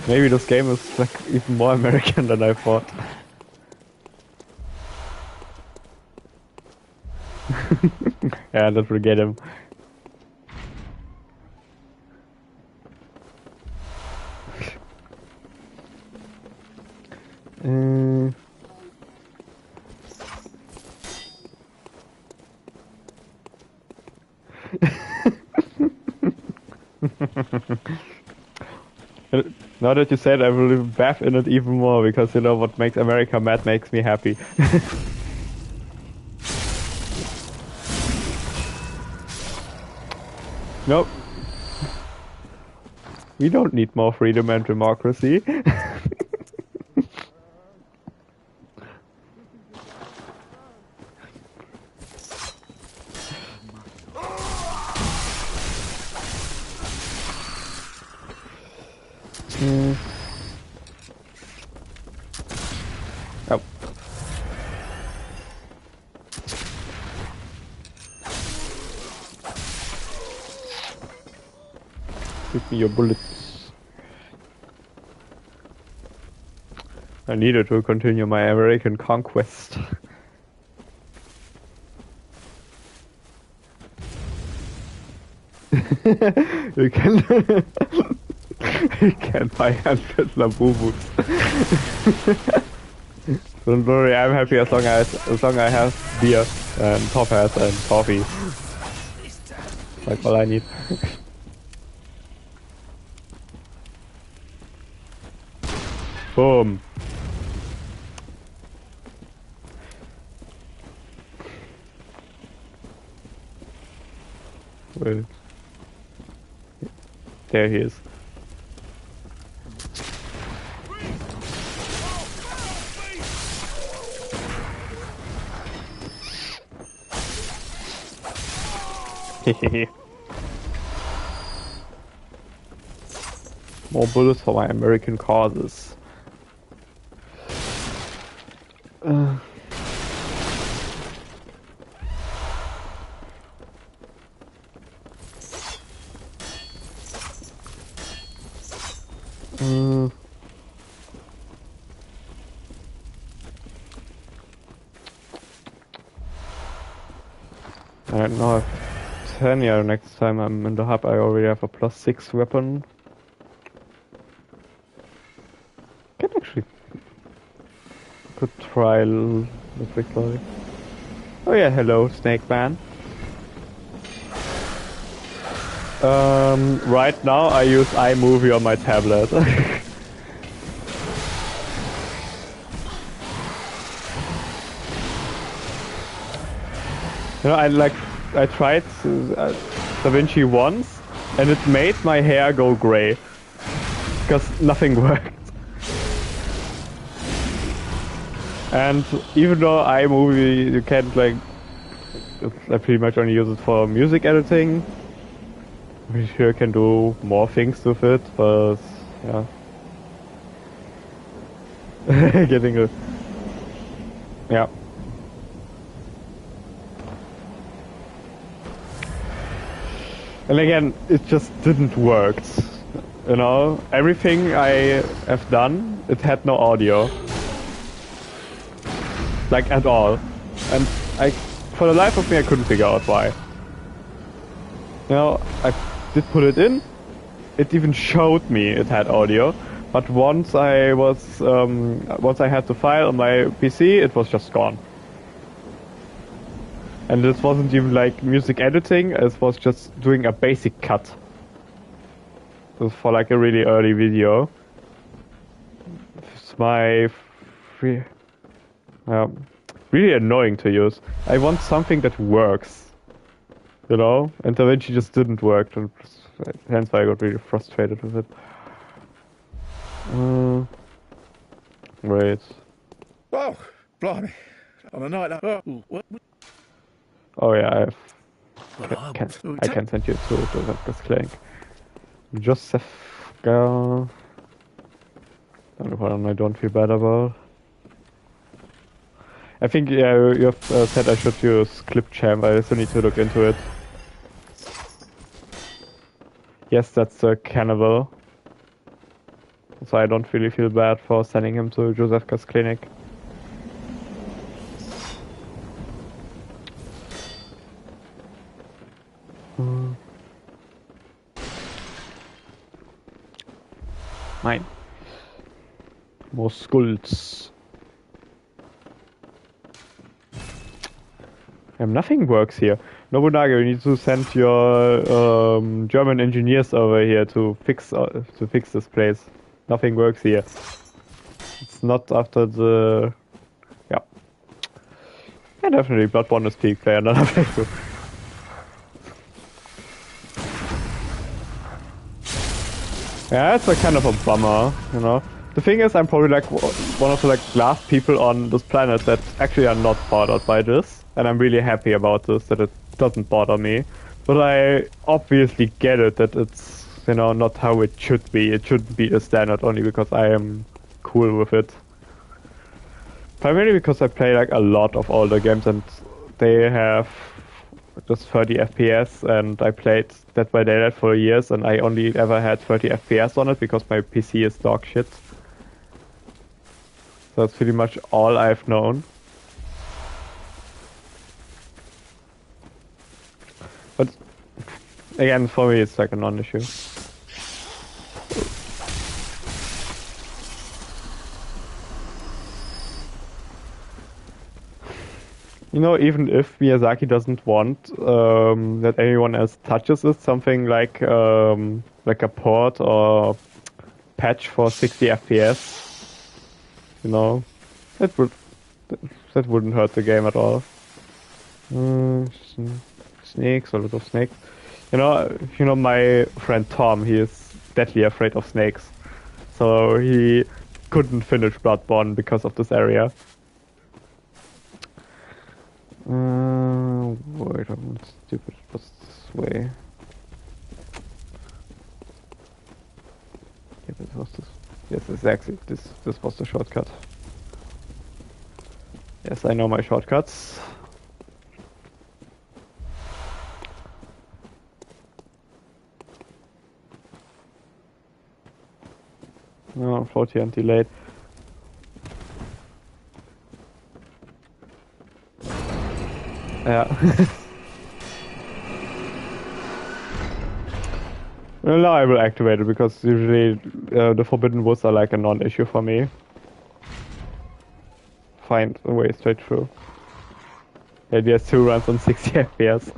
Maybe this game is like even more American than I thought. Yeah, that will get him. Now that you said, I will bath in it even more because you know what makes America mad makes me happy. Nope. We don't need more freedom and democracy. Oh. Give me your bullets. I needed to continue my American conquest. You can you can buy 100 Labubus. Don't worry, I'm happy as long as I have beer and toppers and coffee. Like all I need. Boom. Well, there he is. More bullets for my American causes. Mm. I don't know if 10, yeah, next time I'm in the hub I already have a +6 weapon. Can actually could try the victory. Oh yeah, hello, Snake Man. Right now I use iMovie on my tablet. You know, I tried DaVinci once, and it made my hair go gray because nothing worked. And even though iMovie, you can't like, I pretty much only use it for music editing. We sure can do more things with it, but yeah. Getting a yeah. And again, it just didn't work. You know, everything I have done, it had no audio. Like at all. And for the life of me, I couldn't figure out why. You know, I did put it in. It even showed me it had audio. But once I had the file on my PC, it was just gone. And this wasn't even like music editing, it was just doing a basic cut. It was for like a really early video. It's really annoying to use. I want something that works. You know? And DaVinci just didn't work, and hence why I got really frustrated with it. Wait.
Oh, blimey. On a night like...
Oh yeah,
Well,
I can send you to Joseph Clank. Joseph Gal. I don't feel bad about. I think yeah, you have said I should use Clipchamp. I still need to look into it. Yes, that's the cannibal. So I don't really feel bad for sending him to Josefka's clinic. Mine. More skulls. Nothing works here. Nobunaga, you need to send your German engineers over here to fix this place. Nothing works here. It's not after the... Yeah. Yeah, definitely. Bloodborne is peak player, not after. Yeah, it's a kind of a bummer, you know. The thing is, I'm probably like one of the like last people on this planet that actually are not bothered by this, and I'm really happy about this, that it doesn't bother me. But I obviously get it that it's, you know, not how it should be. It shouldn't be a standard only because I am cool with it. Primarily because I play like a lot of older games and they have just 30 FPS, and I played Dead by Daylight for years and I only ever had 30 FPS on it because my PC is dog shit. So that's pretty much all I've known. But again, for me it's like a non-issue. You know, even if Miyazaki doesn't want that anyone else touches it, something like a port or patch for 60 FPS, you know, that wouldn't hurt the game at all. Snakes, a lot of snakes. You know my friend Tom, he is deadly afraid of snakes, so he couldn't finish Bloodborne because of this area. Wait, I'm stupid. What's this way? Yeah, this was this. Yes, exactly. This was the shortcut. Yes, I know my shortcuts. No, 40 and delayed. Yeah. Well, now I will activate it because usually the forbidden woods are like a non-issue for me. Find a way straight through. Yeah, there's 2 runs on 60 FPS.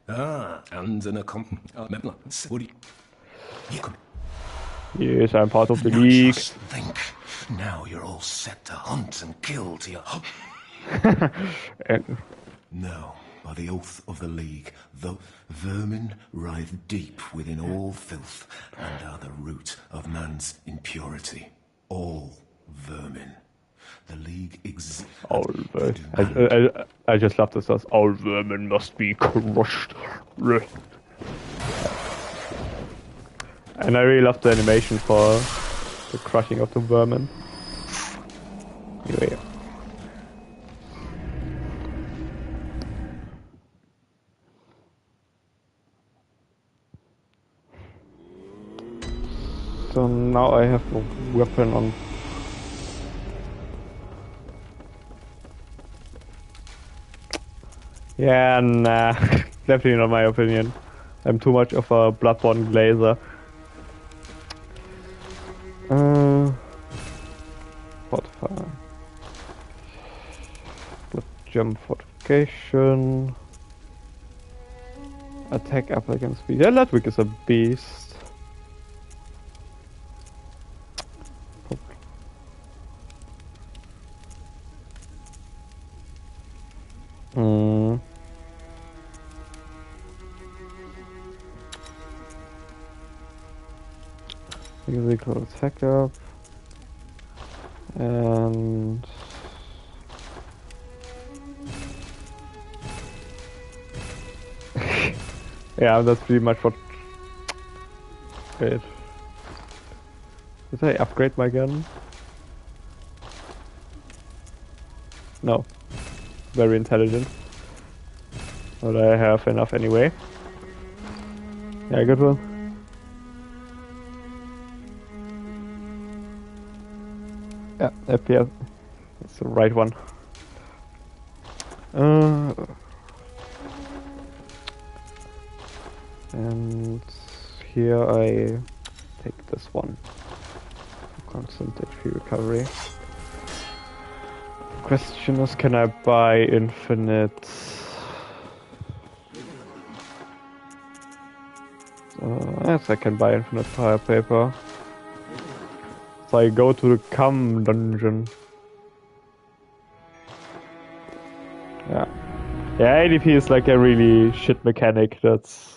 And an accompaniment. What do you...
Yes, I'm part of the
Now
league.
just think. Now you're all set to hunt and kill to your...
And
No, by the oath of the League, the vermin writhe deep within all filth and are the root of man's impurity. All vermin. The League exists.
all I just love this. All vermin must be crushed. And I really love the animation for the crushing of the vermin. Anyway. So now I have a weapon on. Yeah, nah. Definitely not my opinion. I'm too much of a Bloodborne glazer. Fortify. Blood jump fortification. Attack up against speed. Yeah, Ludwig is a beast. Hmm. Physical attack up. And yeah, that's pretty much what. Wait. Did I upgrade my gun? No. Very intelligent. But I have enough anyway. Yeah, good one. Yeah, FPS. That's the right one. And here I take this one. Constant HP recovery. Question is, can I buy infinite? Yes, I can buy infinite fire paper. So I go to the Cum dungeon. Yeah. Yeah, ADP is like a really shit mechanic. That's.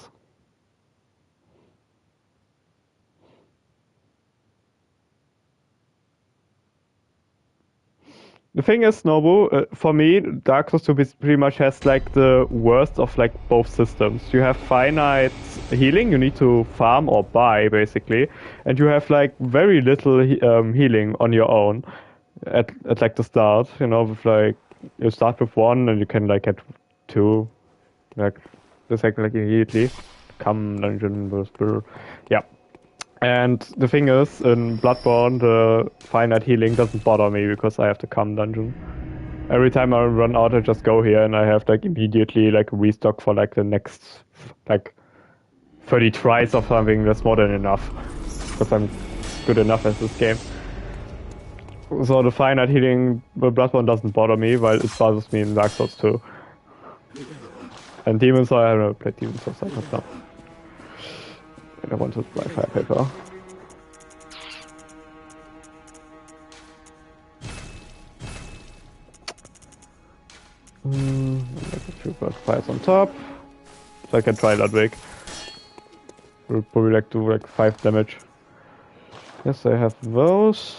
The thing is, Nobu, for me, Dark Souls 2 pretty much has like the worst of like both systems. You have finite healing, you need to farm or buy basically, and you have like very little healing on your own at like the start. You know, with like you start with 1 and you can like get 2, like the second like immediately. Come dungeon, yeah. And the thing is, in Bloodborne, the finite healing doesn't bother me because I have the Come dungeon. Every time I run out, I just go here and I have like immediately like restock for like the next like 30 tries of something. That's more than enough because I'm good enough at this game. So the finite healing with Bloodborne doesn't bother me, while it bothers me in Dark Souls 2. And Demon's Souls, I haven't played Demon's Souls, I don't know. I want to buy fire paper. Like a few blood fires on top. So I can try Ludwig. Will probably like do like 5 damage. Yes, I have those.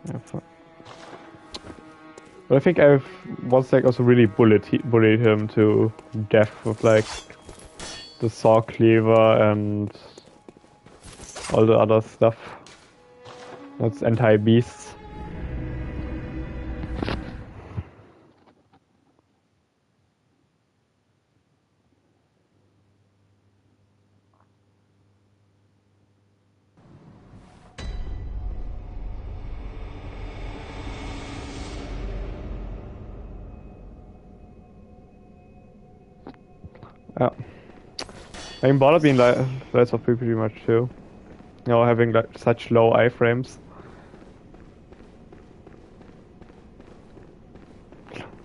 Yeah, but I think I've once like also really bullied him to death with like the saw cleaver and all the other stuff. That's anti-beasts. Yeah. I mean, Border being like less of pretty much too. You know, having like such low iframes.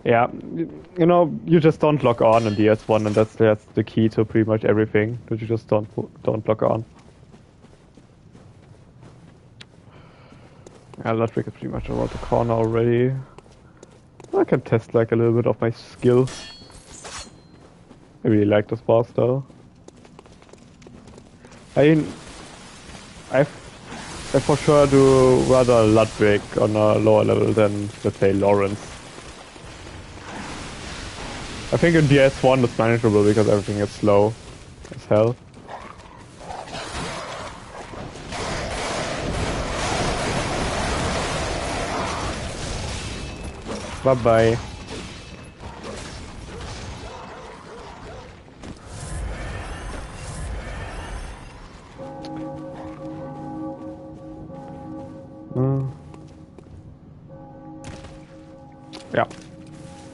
Yeah, you know, you just don't lock on in DS1, and that's the key to pretty much everything. That you just don't lock on. Yeah, Ludwig is pretty much around the corner already. I can test like a little bit of my skill. I really like this boss though. I mean, I for sure do rather Ludwig on a lower level than, let's say, Lawrence. I think in DS1 it's manageable because everything is slow as hell. Bye bye. Yeah.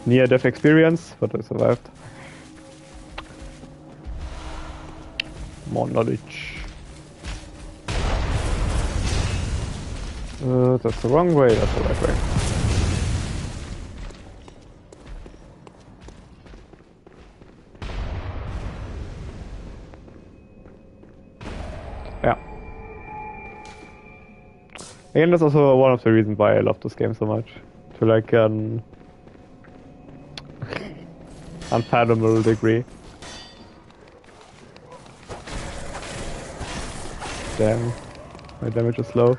Near death experience, but I survived. More knowledge. That's the wrong way, that's the right way. Yeah. Again, that's also one of the reasons why I love this game so much. To like an unfathomable degree. Damn, my damage is low.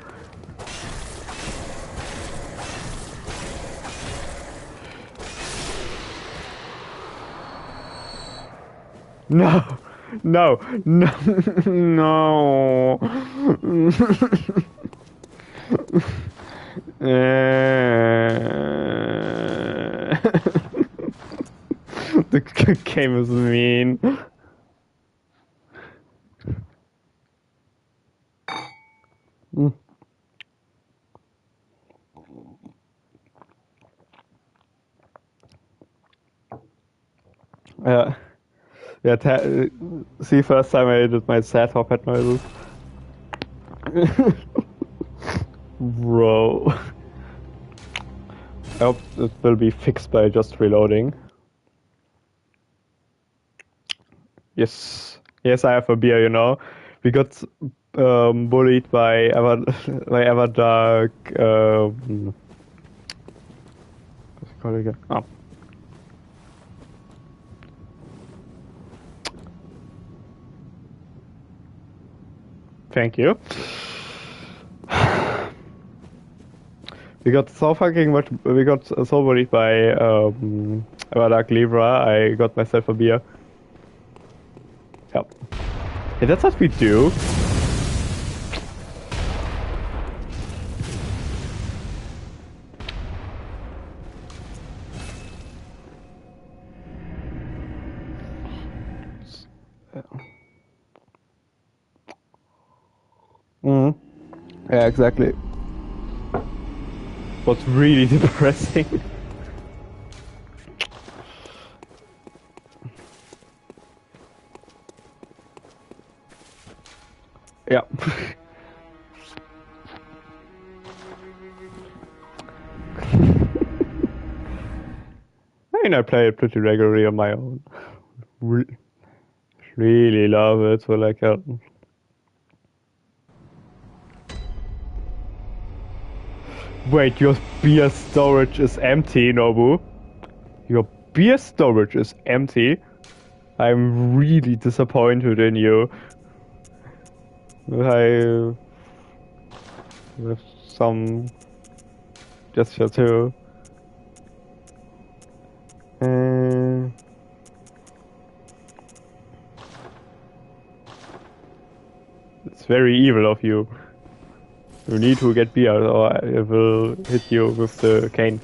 No, no, no, no. The game is mean. Yeah. Yeah, see, first time I did my sad hop head noises. Bro. I hope it will be fixed by just reloading. Yes. Yes, I have a beer, you know. We got bullied by by Everdark. What's it called again? Oh. Thank you. We got so fucking much. We got so bullied by Everdark Libra. I got myself a beer. Yep. Yeah, that's what we do. Yeah, exactly. What's really depressing. Yeah. I mean, I play it pretty regularly on my own. Really love it. So like, wait, your beer storage is empty, Nobu. Your beer storage is empty. I'm really disappointed in you. I with some gesture too. It's very evil of you. You need to get beer or I will hit you with the cane.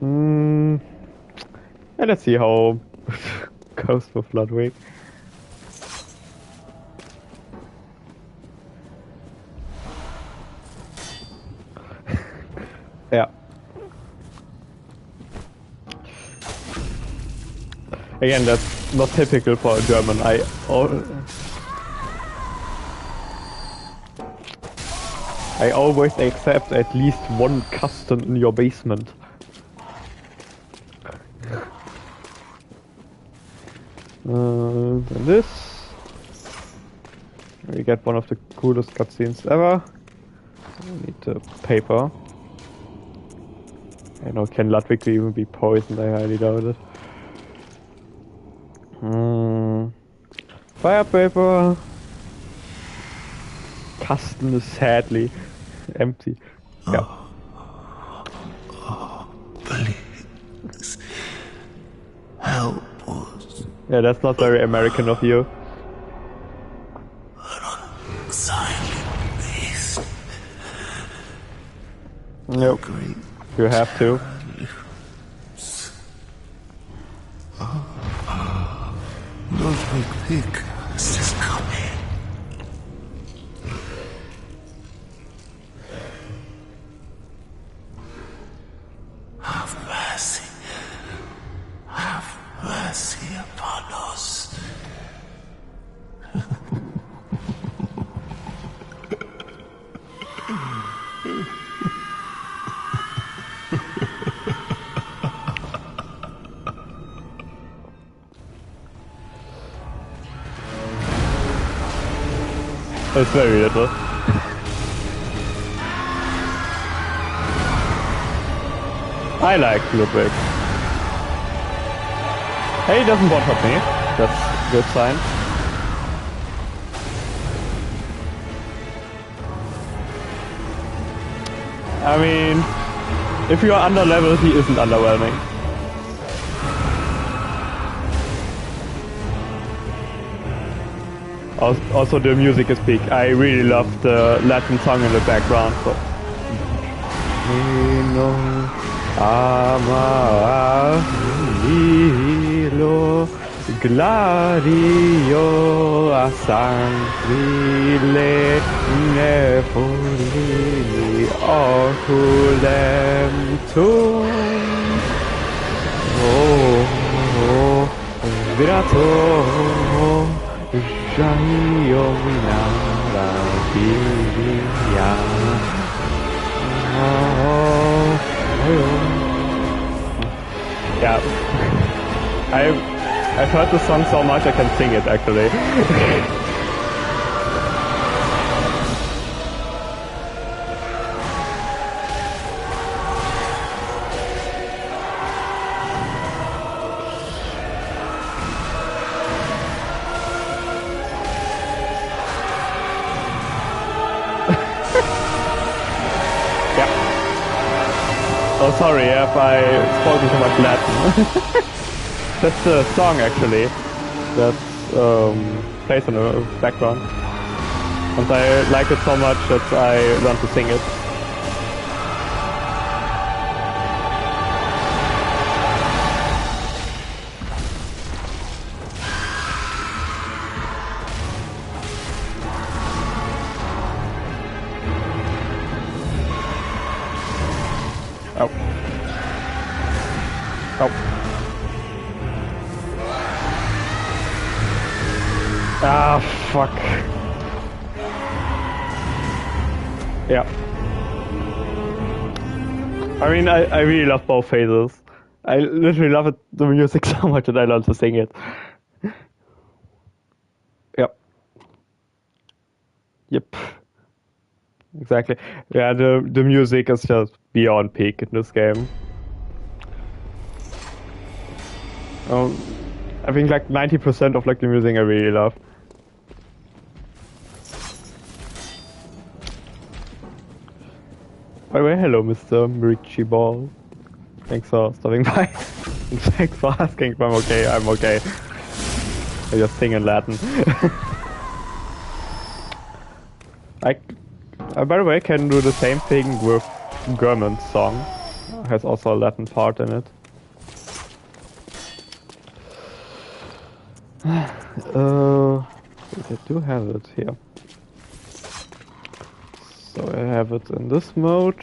And let's see how goes with Ludwig. Yeah. Again, that's not typical for a German. I always accept at least one custom in your basement. And this. We get one of the coolest cutscenes ever. We need the paper. I know, can Ludwig even be poisoned? I highly doubt it. Fire paper. Kasten is sadly empty. Yeah.
Please. Help us.
Yeah, that's not very American of you.
Silent beast.
Nope. You have to.
Ludwig Pick is coming. Have mercy. Have mercy upon us.
It's very little. I like Ludwig. Hey, he doesn't one-shot me. That's a good sign. I mean, if you are under level, he isn't underwhelming. Also, the music is peak. I really love the Latin song in the background. So. Gladio a sanguile nefolini oculem tum. Oh, virato. Yeah, I've heard the song so much I can sing it actually. Oh, sorry if I spoken too much Latin. That's the song actually that plays in the background. And I like it so much that I learned to sing it. Oh. Oh. Ah, fuck. Yeah. I mean, I really love both phases. I literally love it, the music so much that I learned to sing it. Yep. Yep. Exactly. Yeah, the music is just beyond peak in this game. I think like 90% of like the music I really love. By the way, hello, Mr. Mirichi Ball. Thanks for stopping by. And thanks for asking if I'm okay. I'm okay. I just sing in Latin. By the way, I can do the same thing with German's song. It has also a Latin part in it. I do have it here. So I have it in this mode.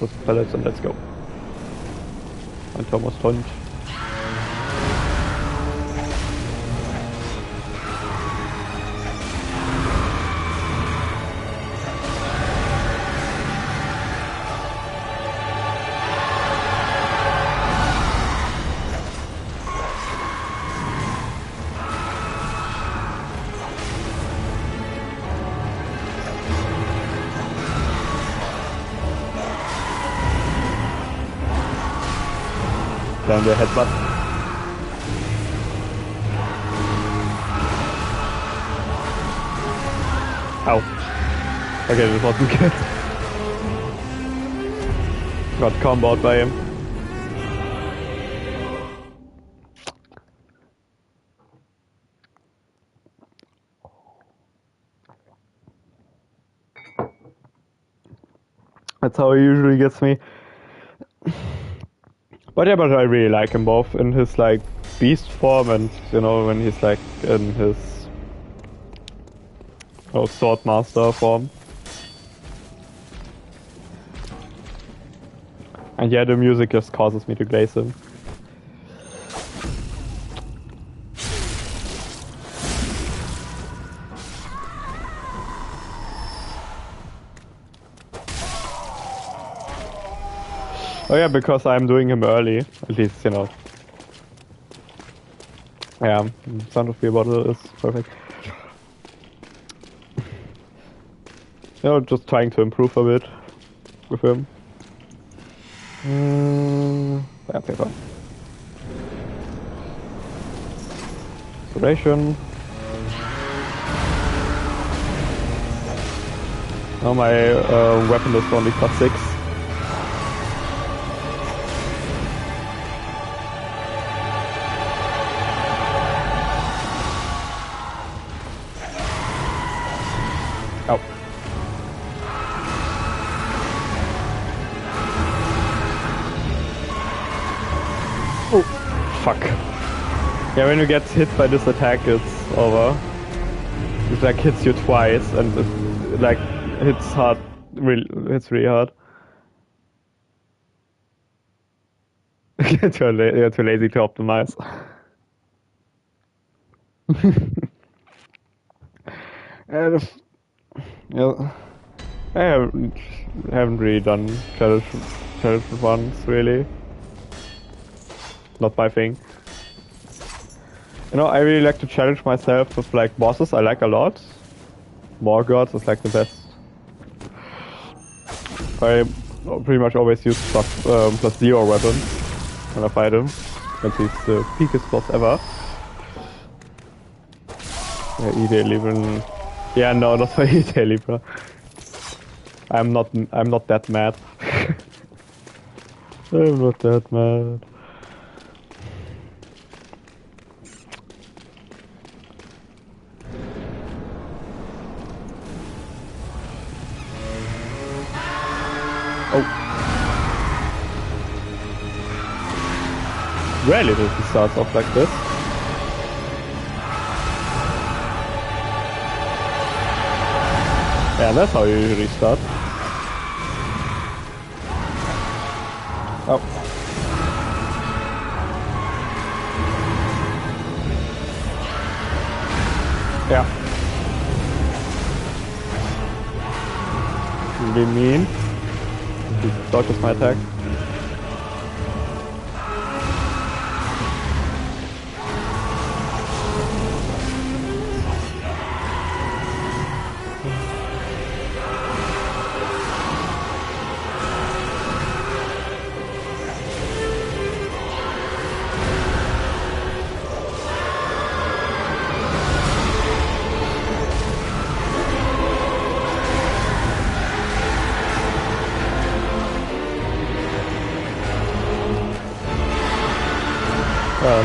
Just pellets and let's go. Ein Thomas Hund. Dann der Headbutt. Ow. Okay, das wasn't good. Got comboed by him. That's how he usually gets me. But yeah, but I really like him both in his like beast form and you know when he's like in his sword master form. And yeah, the music just causes me to glaze him. Oh yeah, because I'm doing him early, at least, you know. Yeah, Sound of Fear bottle is perfect. You know, just trying to improve a bit with him. Yeah, paper. Restoration. Now my weapon is only +6. Oh. Oh, fuck. Yeah, when you get hit by this attack, it's over. It like hits you twice, and it like hits hard, hits really hard. You're too lazy to optimize. And if, yeah, I haven't really done challenge ones really. Not my thing. You know, I really like to challenge myself with like bosses I like a lot. Morgoth is like the best. I pretty much always use +0 weapon when I fight him. Because he's the peakest boss ever. Yeah, ED even. Yeah, no, not for ED Libra. I'm not that mad. I'm not that mad. Oh. Rarely does he start off like this. Yeah, that's how you usually start. Oh. Yeah. Really mean. He dodges my attack.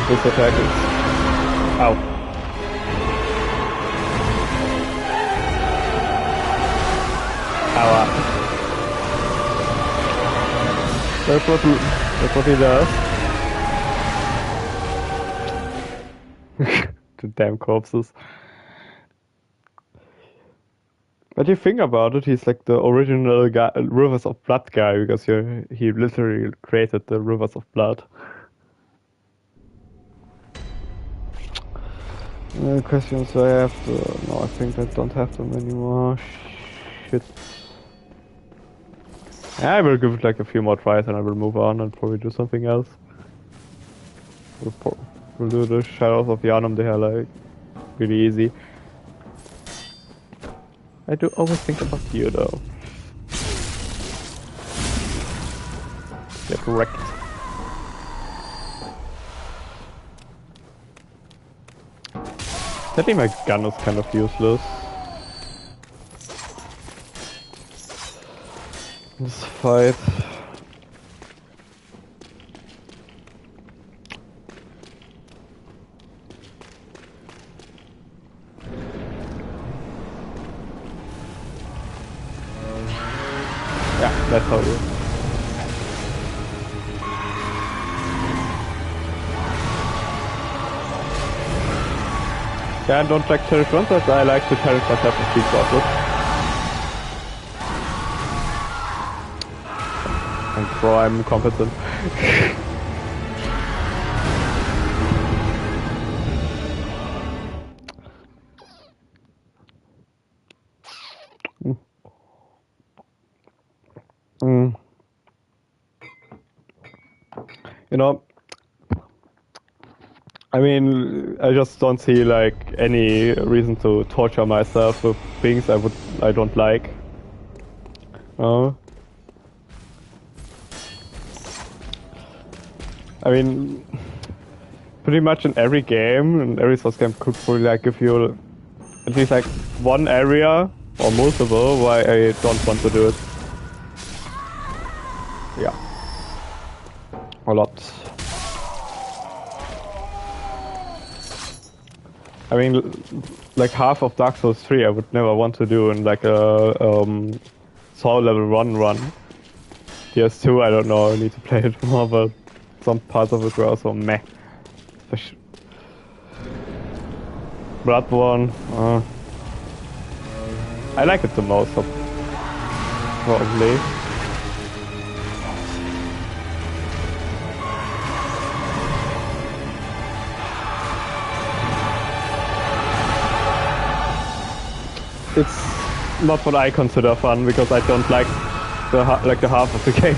This attack is... Ow. Ow. That's what he does. The damn corpses. But you think about it, he's like the original guy, Rivers of Blood guy, because he literally created the Rivers of Blood. Questions I have to... No, I think I don't have them anymore. Shit. I will give it like a few more tries and I will move on and probably do something else. We'll do the Shadows of Yharnam, they are like really easy. I do always think about you though. Get wrecked. Sadly my gun is kind of useless. This fight. Yeah, that's how you. Yeah, I don't like challenge monsters, I like to challenge myself with speed bosses. And bro, I'm competent. You know, I mean, I just don't see like any reason to torture myself with things I don't like. I mean, pretty much in every game, in every Souls game, could probably like give you at least like one area or multiple why I don't want to do it. Yeah, a lot. I mean, like half of Dark Souls 3 I would never want to do in like a Soul level 1 run. PS2 I don't know, I need to play it more, but some parts of it were also meh. Bloodborne, I like it the most, probably. It's not what I consider fun because I don't like the half of the game.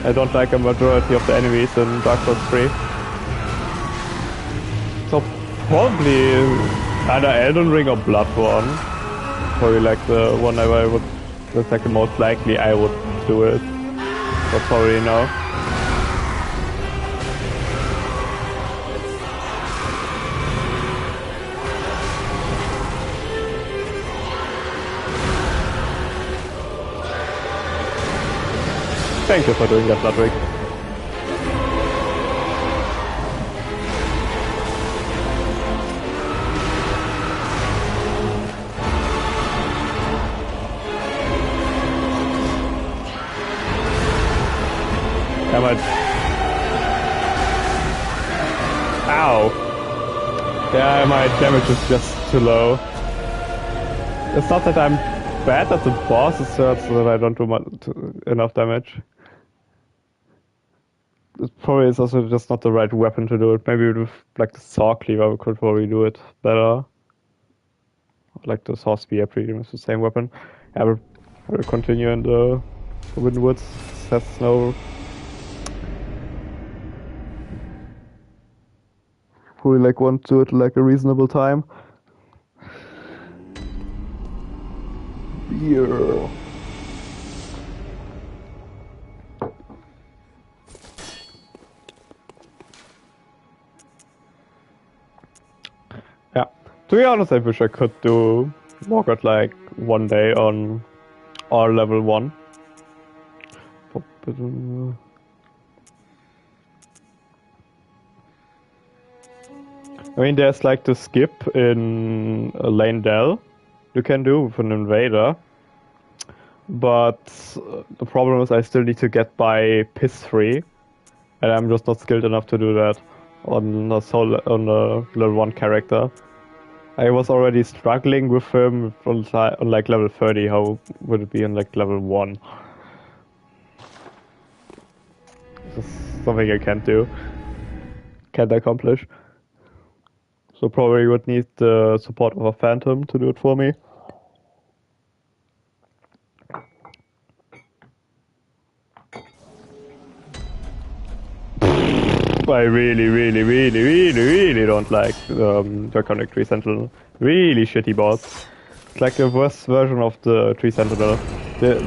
I don't like a majority of the enemies in Dark Souls 3. So probably either Elden Ring or Bloodborne. Probably like the one I would, that's like the most likely I would do it. But probably no. Thank you for doing that, Ludwig. Yeah, my... Ow! Yeah, my damage is just too low. It's not that I'm bad at the boss, it's just that I don't do enough damage. It probably is also just not the right weapon to do it. Maybe with like the saw cleaver we could probably do it better. Like the saw spear, pretty much the same weapon. Yeah, we'll continue in the Forbidden Woods. That's no... Probably like want to do it like a reasonable time. Yeah. Yeah. To be honest, I wish I could do Morgoth like one day on our level 1. I mean, there's like the skip in Lane Dell you can do with an invader. But the problem is I still need to get by Piss 3. And I'm just not skilled enough to do that. on a level 1 character. I was already struggling with him on like level 30. How would it be on like level 1? This is something I can't do. Can't accomplish. So probably would need the support of a phantom to do it for me. I really don't like Draconic Tree Sentinel. Really shitty boss. It's like the worst version of the Tree Sentinel. The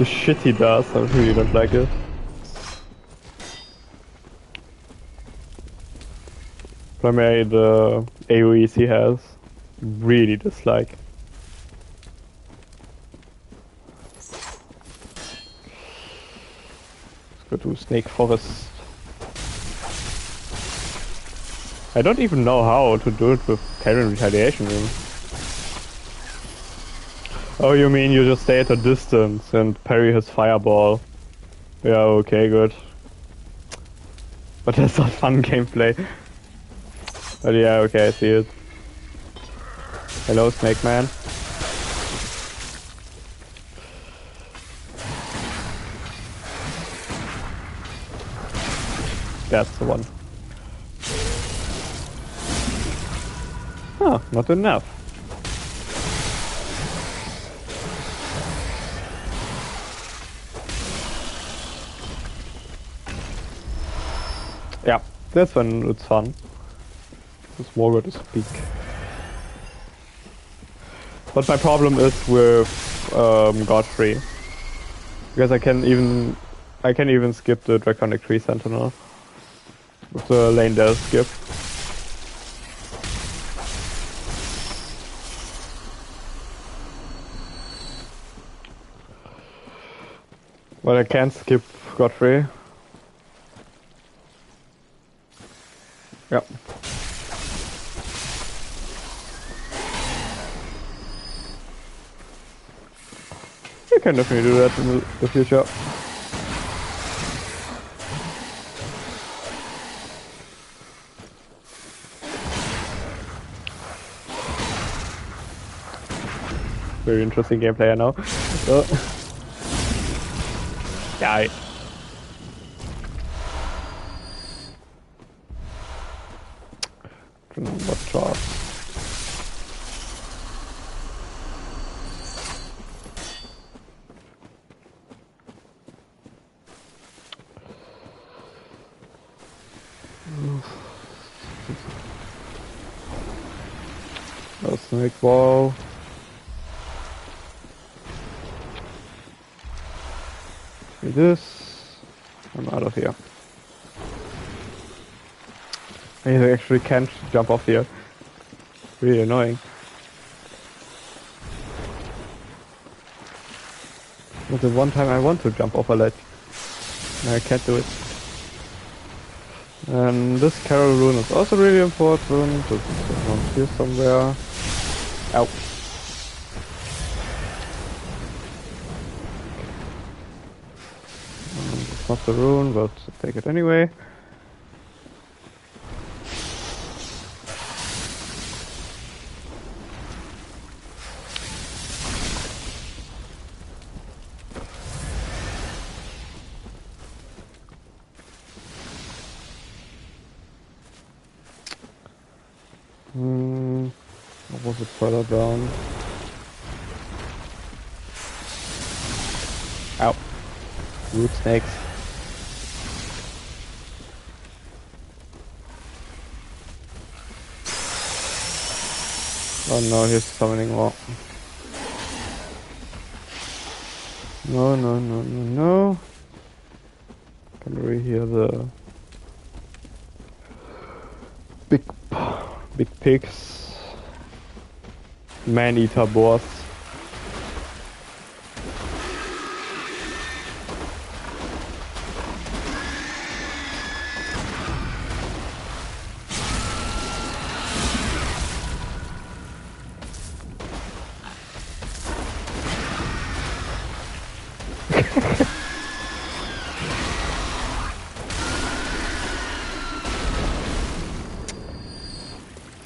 shit he does, I really don't like it. Primarily the AoEs he has. Really dislike. Let's go to Snake Forest. I don't even know how to do it with Karen Retaliation. Oh, you mean you just stay at a distance and parry his fireball? Yeah, okay, good. But that's not fun gameplay. But yeah, okay, I see it. Hello, Snake Man. That's the one. Huh, not enough. Yeah, that's when it's fun. It's more good to speak. But my problem is with Godfrey. Because I can even skip the Draconic Tree Sentinel. With the lane there skip. But I can't skip Godfrey. Yep. You can definitely do that in the future. Very interesting gameplay, I know. Yeah. What job? No snake ball. Do this. I'm out of here. I actually can't jump off here. Really annoying. But the one time I want to jump off a ledge, I can't do it. And this Carol rune is also really important. This is around here somewhere. Ow. It's not the rune, but I'll take it anyway. Or was it further down? Ow. Root snakes. Oh no, he's summoning more. No, no, no, no, no. Can we hear the big pigs? Man-eater boars.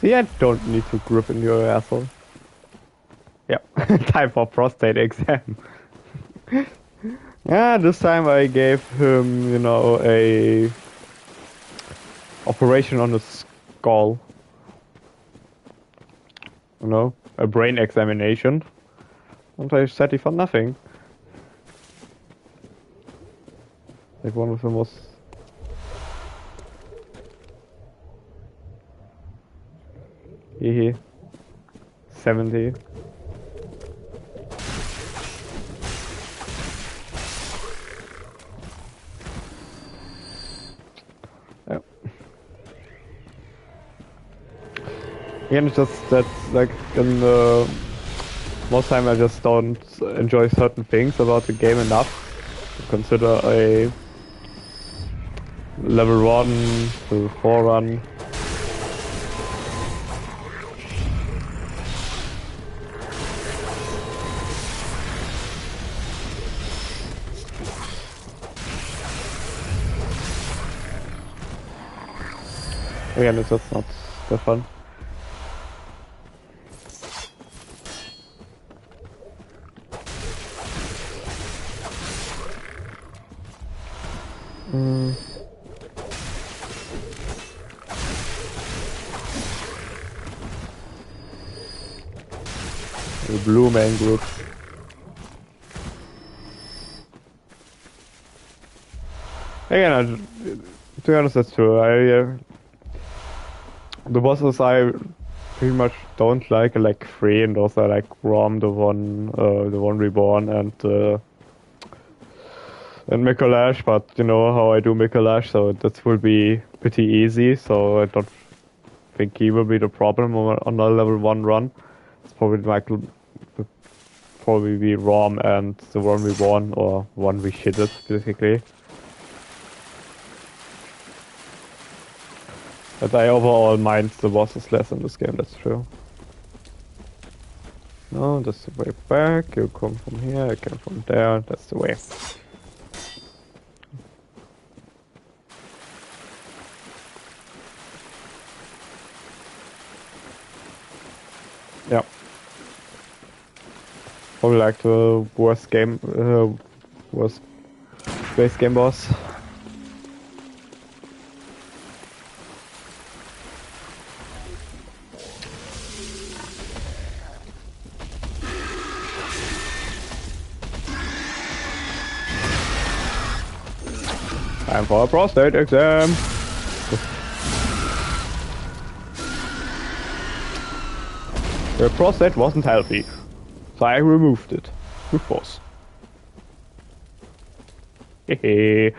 See, I don't need to grip in your asshole. Yep, time for prostate exam. Yeah, this time I gave him, you know, a operation on his skull. You know, a brain examination. And I said he found nothing. Like one of them was... Hehe. 70. Yep. Again, it's just that, like, in the... most time I just don't enjoy certain things about the game enough to consider a level 1 to 4 run. Again, it's just not that fun. The blue main group. Again, to be honest, that's true. The bosses I pretty much don't like are like 3, and those are like Rom, the one Reborn, and Mikolash. But you know how I do Mikolash, so that will be pretty easy. So I don't think he will be the problem on a level 1 run. It's probably be Rom and the one Reborn, or one Reshitted basically. But I overall mind the bosses less in this game, that's true. No, that's the way back. You come from here, I come from there, that's the way. Yeah. Probably like the worst base game boss. Time for a prostate exam. The prostate wasn't healthy, so I removed it with force. Hehe.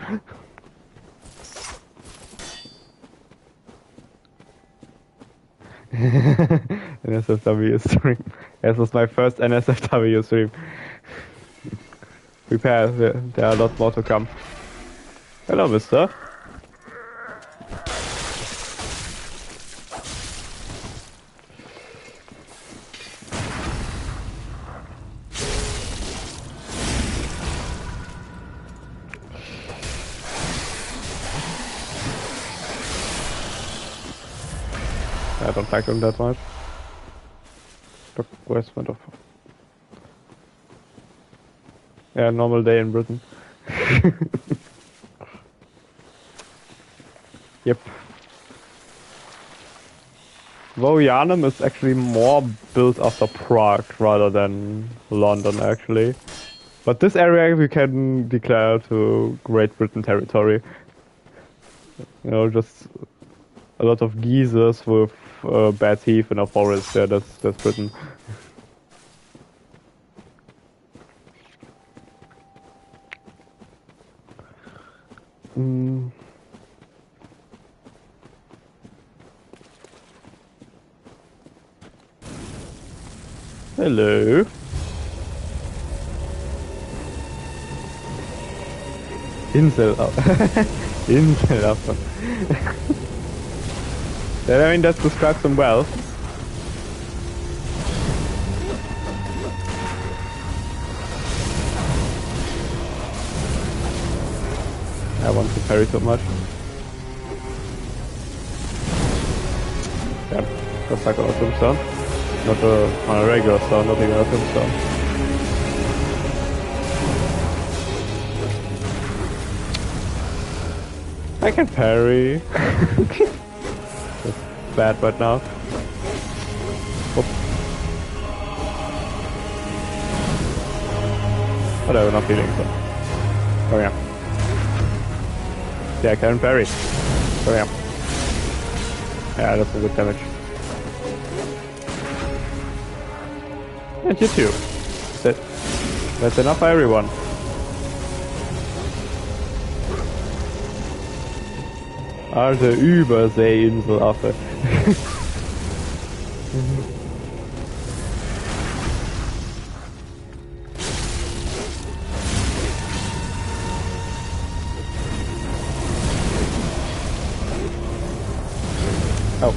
NSFW stream. This was my first NSFW stream. Prepare, there are lots more to come. Hello, mister. I don't like them that much. Look, where's my dog? Yeah, normal day in Britain. Yep. Voyanum is actually more built after Prague rather than London, actually. But this area we can declare to Great Britain territory. You know, just a lot of geezers with bad teeth in a forest. Yeah, that's Britain. Hello. Insel up. Insel up. I mean, that describes them well. I want to parry so much. Yeah, Just like on a tombstone. Not on a regular stone, not even a tombstone. I can parry. That's bad right now. Oops. Whatever, not feeling so. Oh yeah. Yeah, I can parry. Oh yeah. Yeah, that's some good damage. And you too. That's enough for everyone. Alte Überseeinselaffe. Oh.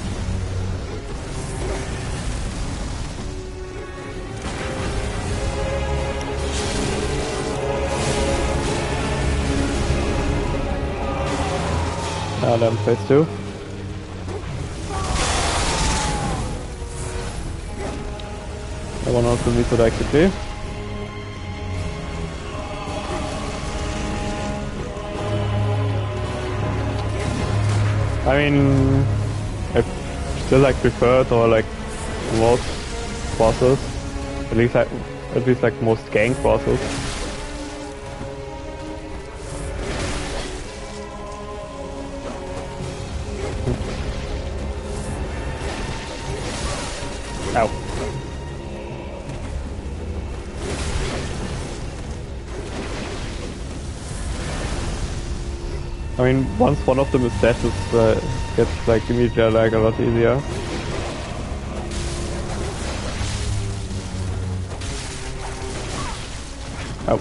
Now then, phase 2. That one also needs to XP. I mean, I still like preferred or like most bosses, at least like most gank bosses. Ow. I mean, once one of them is dead, it gets like immediately like a lot easier. Oh.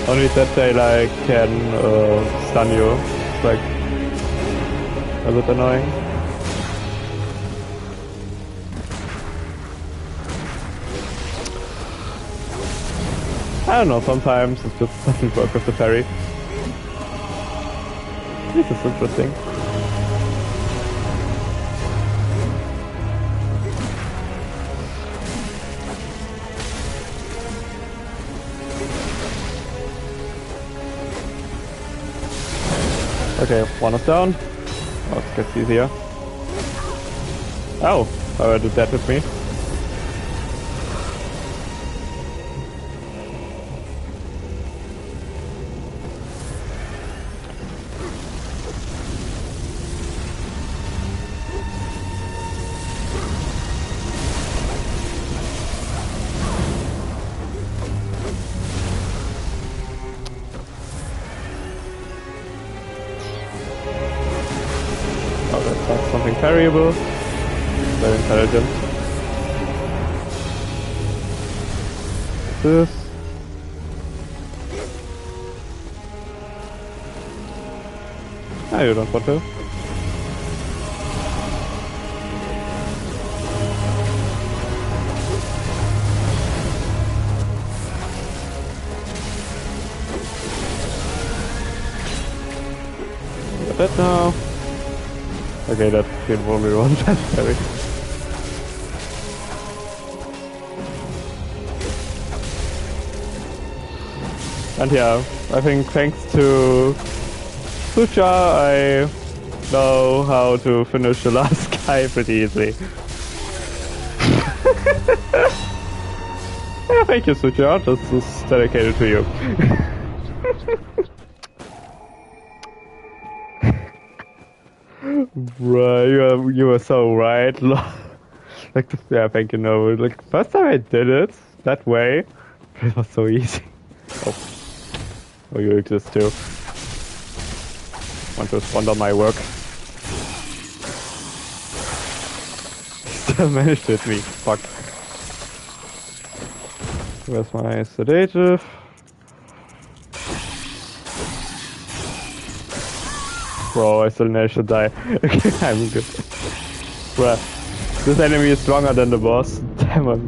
Only that they like can stun you. It's like a bit annoying. I don't know, sometimes it just doesn't work with the parry. This is interesting. Okay, one is down. Oh, it gets easier. Oh, I did that with me. Something parryable. Very intelligent. This. Ah, you don't want to. Got that now. Okay, that kid only one that parry. And yeah, I think thanks to Sucha, I know how to finish the last guy pretty easily. Yeah, thank you, Sucha. This is dedicated to you. Bruh, you were so right. Like, yeah, thank you, no. Like, first time I did it that way, it was so easy. Oh, oh, you exist too. Want to respond on my work? Still managed to hit me. Fuck. Where's my sedative? Bro, I still managed to die. Okay, I'm good. Bruh, this enemy is stronger than the boss. Damn it.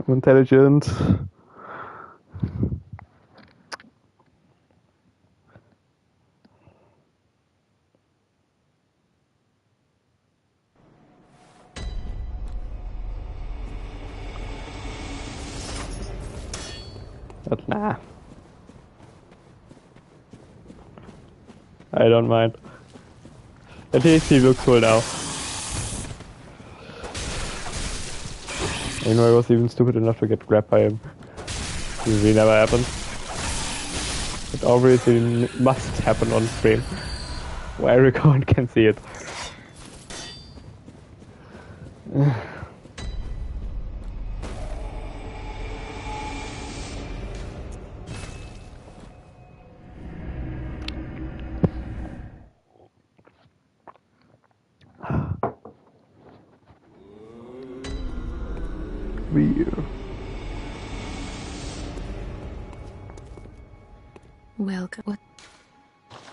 I'm intelligent. But nah. I don't mind. At least he looks cool now. You know, I was even stupid enough to get grabbed by him. Usually never happens. It obviously must happen on stream. Where everyone can see it. Beer.
Welcome. What?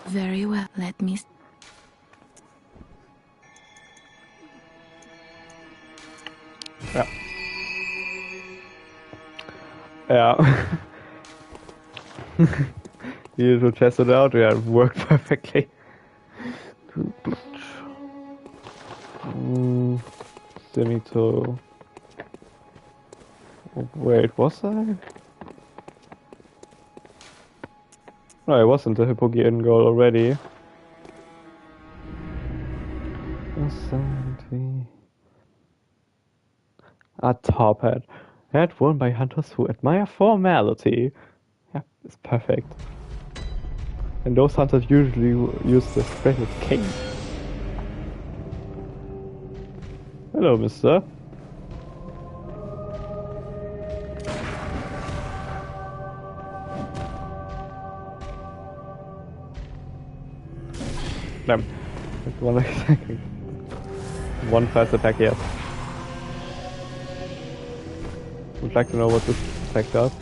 Very well. Let me.
Yeah. Yeah. You should test it out. Yeah, it worked perfectly. Still need to. Wait, was I? No, I wasn't the Hippogean goal already. A top hat. Hat worn by hunters who admire formality. Yeah, it's perfect. And those hunters usually use the precious cane. Hello, mister. Damn. One fast attack, yes. Would like to know what this attack does.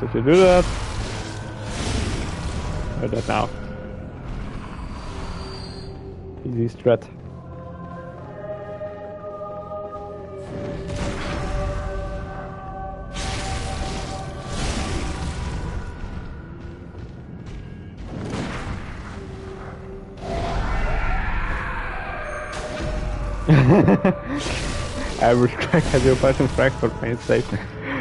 So if you do that, do that now. Easy strat. Average track at your in Frankfurt main station.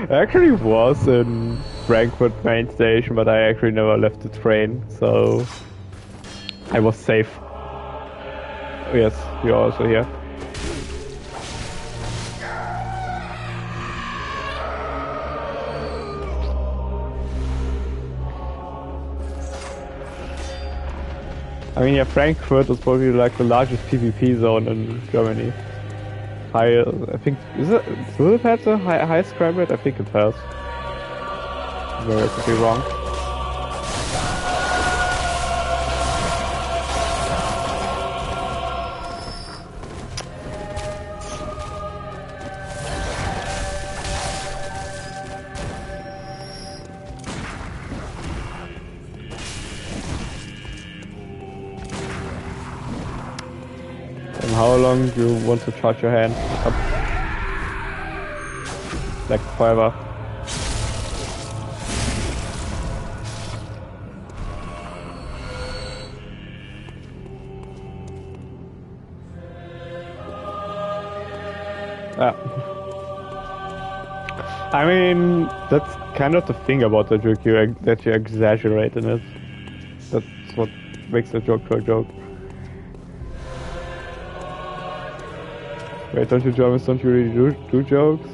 I actually was in Frankfurt main station, but I actually never left the train, so I was safe. Yes, you're also here. I mean, yeah, Frankfurt is probably like the largest PvP zone in Germany. I think, does it have the highest crime rate? I think it has. Maybe I could be wrong. How long do you want to charge your hand up? Like forever. Yeah. I mean, that's kind of the thing about the joke, that you exaggerate in it. That's what makes a joke to a joke. Wait, don't you Germans, don't you really do jokes?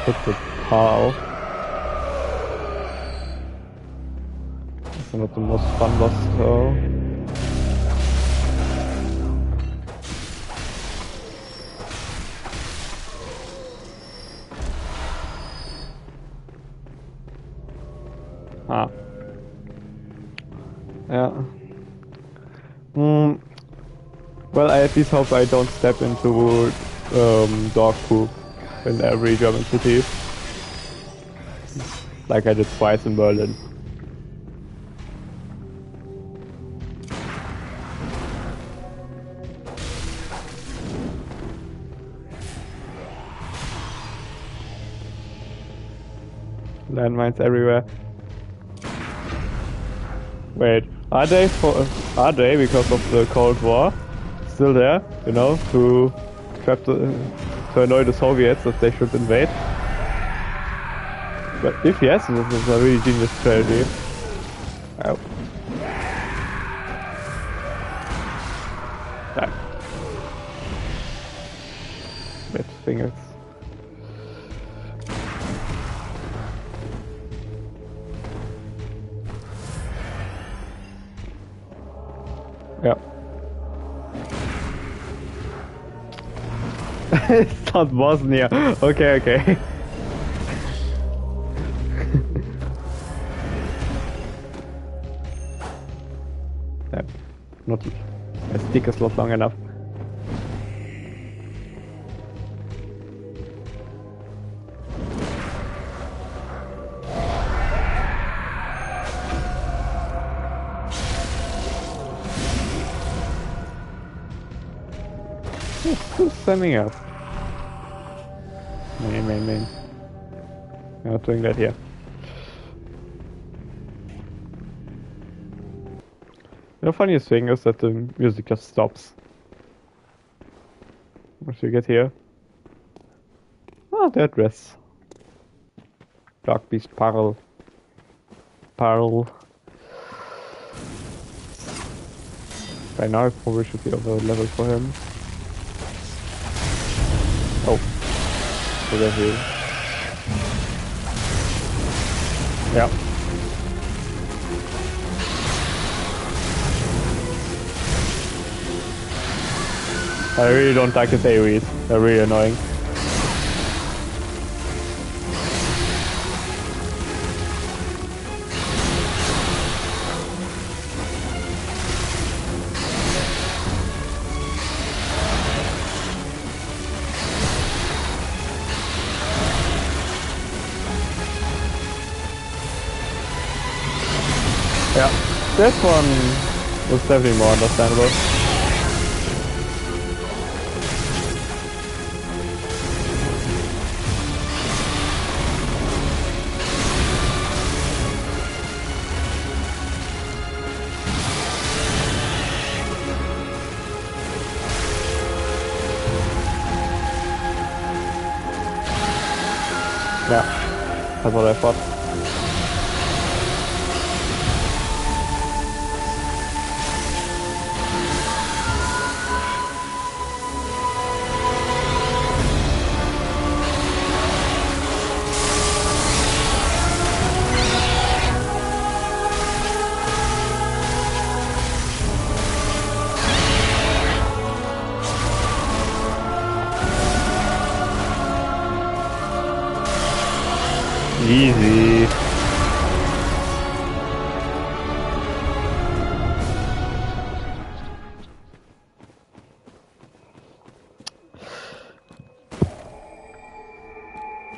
Hit the pal. That's not the most fun boss though. Ah. Yeah. Well, I at least hope I don't step into dog poop in every German city. Like I did twice in Berlin. Landmines everywhere. Wait, Are they because of the Cold War still there? You know, to annoy the Soviets that they should invade. But if yes, this is a really genius strategy. Oh. Ah. That thing is. Yeah. It's not Bosnia. Okay. Yeah, not. My stick is not long enough. Who's standing up? Main. I'm not doing that here. The funniest thing is that the music just stops. Once you get here. Oh, their dress. Dark Beast Parl. By now I probably should be over level for him. Oh. Over here. Yeah. I really don't like his AoEs. They're really annoying. Yeah, this one was definitely more understandable. Yeah, that's what I thought. Easy.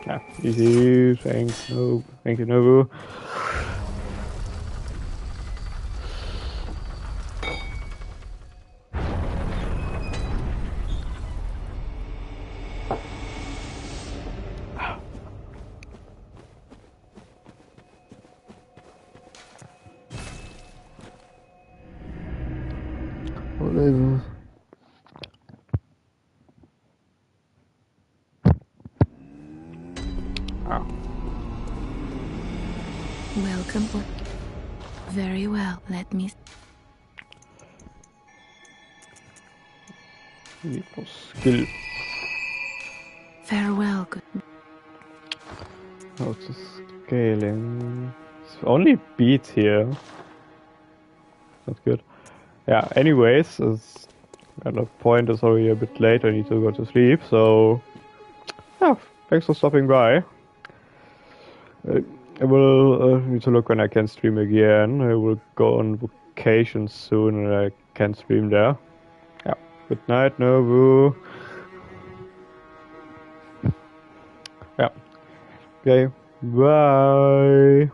Yeah, easy. Thank you, Nobu. What is this? Ah.
Welcome. Very well. Let me.
Need more skill.
Farewell. Good.
How's the scaling? It's only beats here. That's good. Yeah, anyways, the point is already a bit late. I need to go to sleep, so yeah, thanks for stopping by. I will need to look when I can stream again. I will go on vacation soon and I can stream there. Yeah, good night, Nobu. Yeah, okay, bye.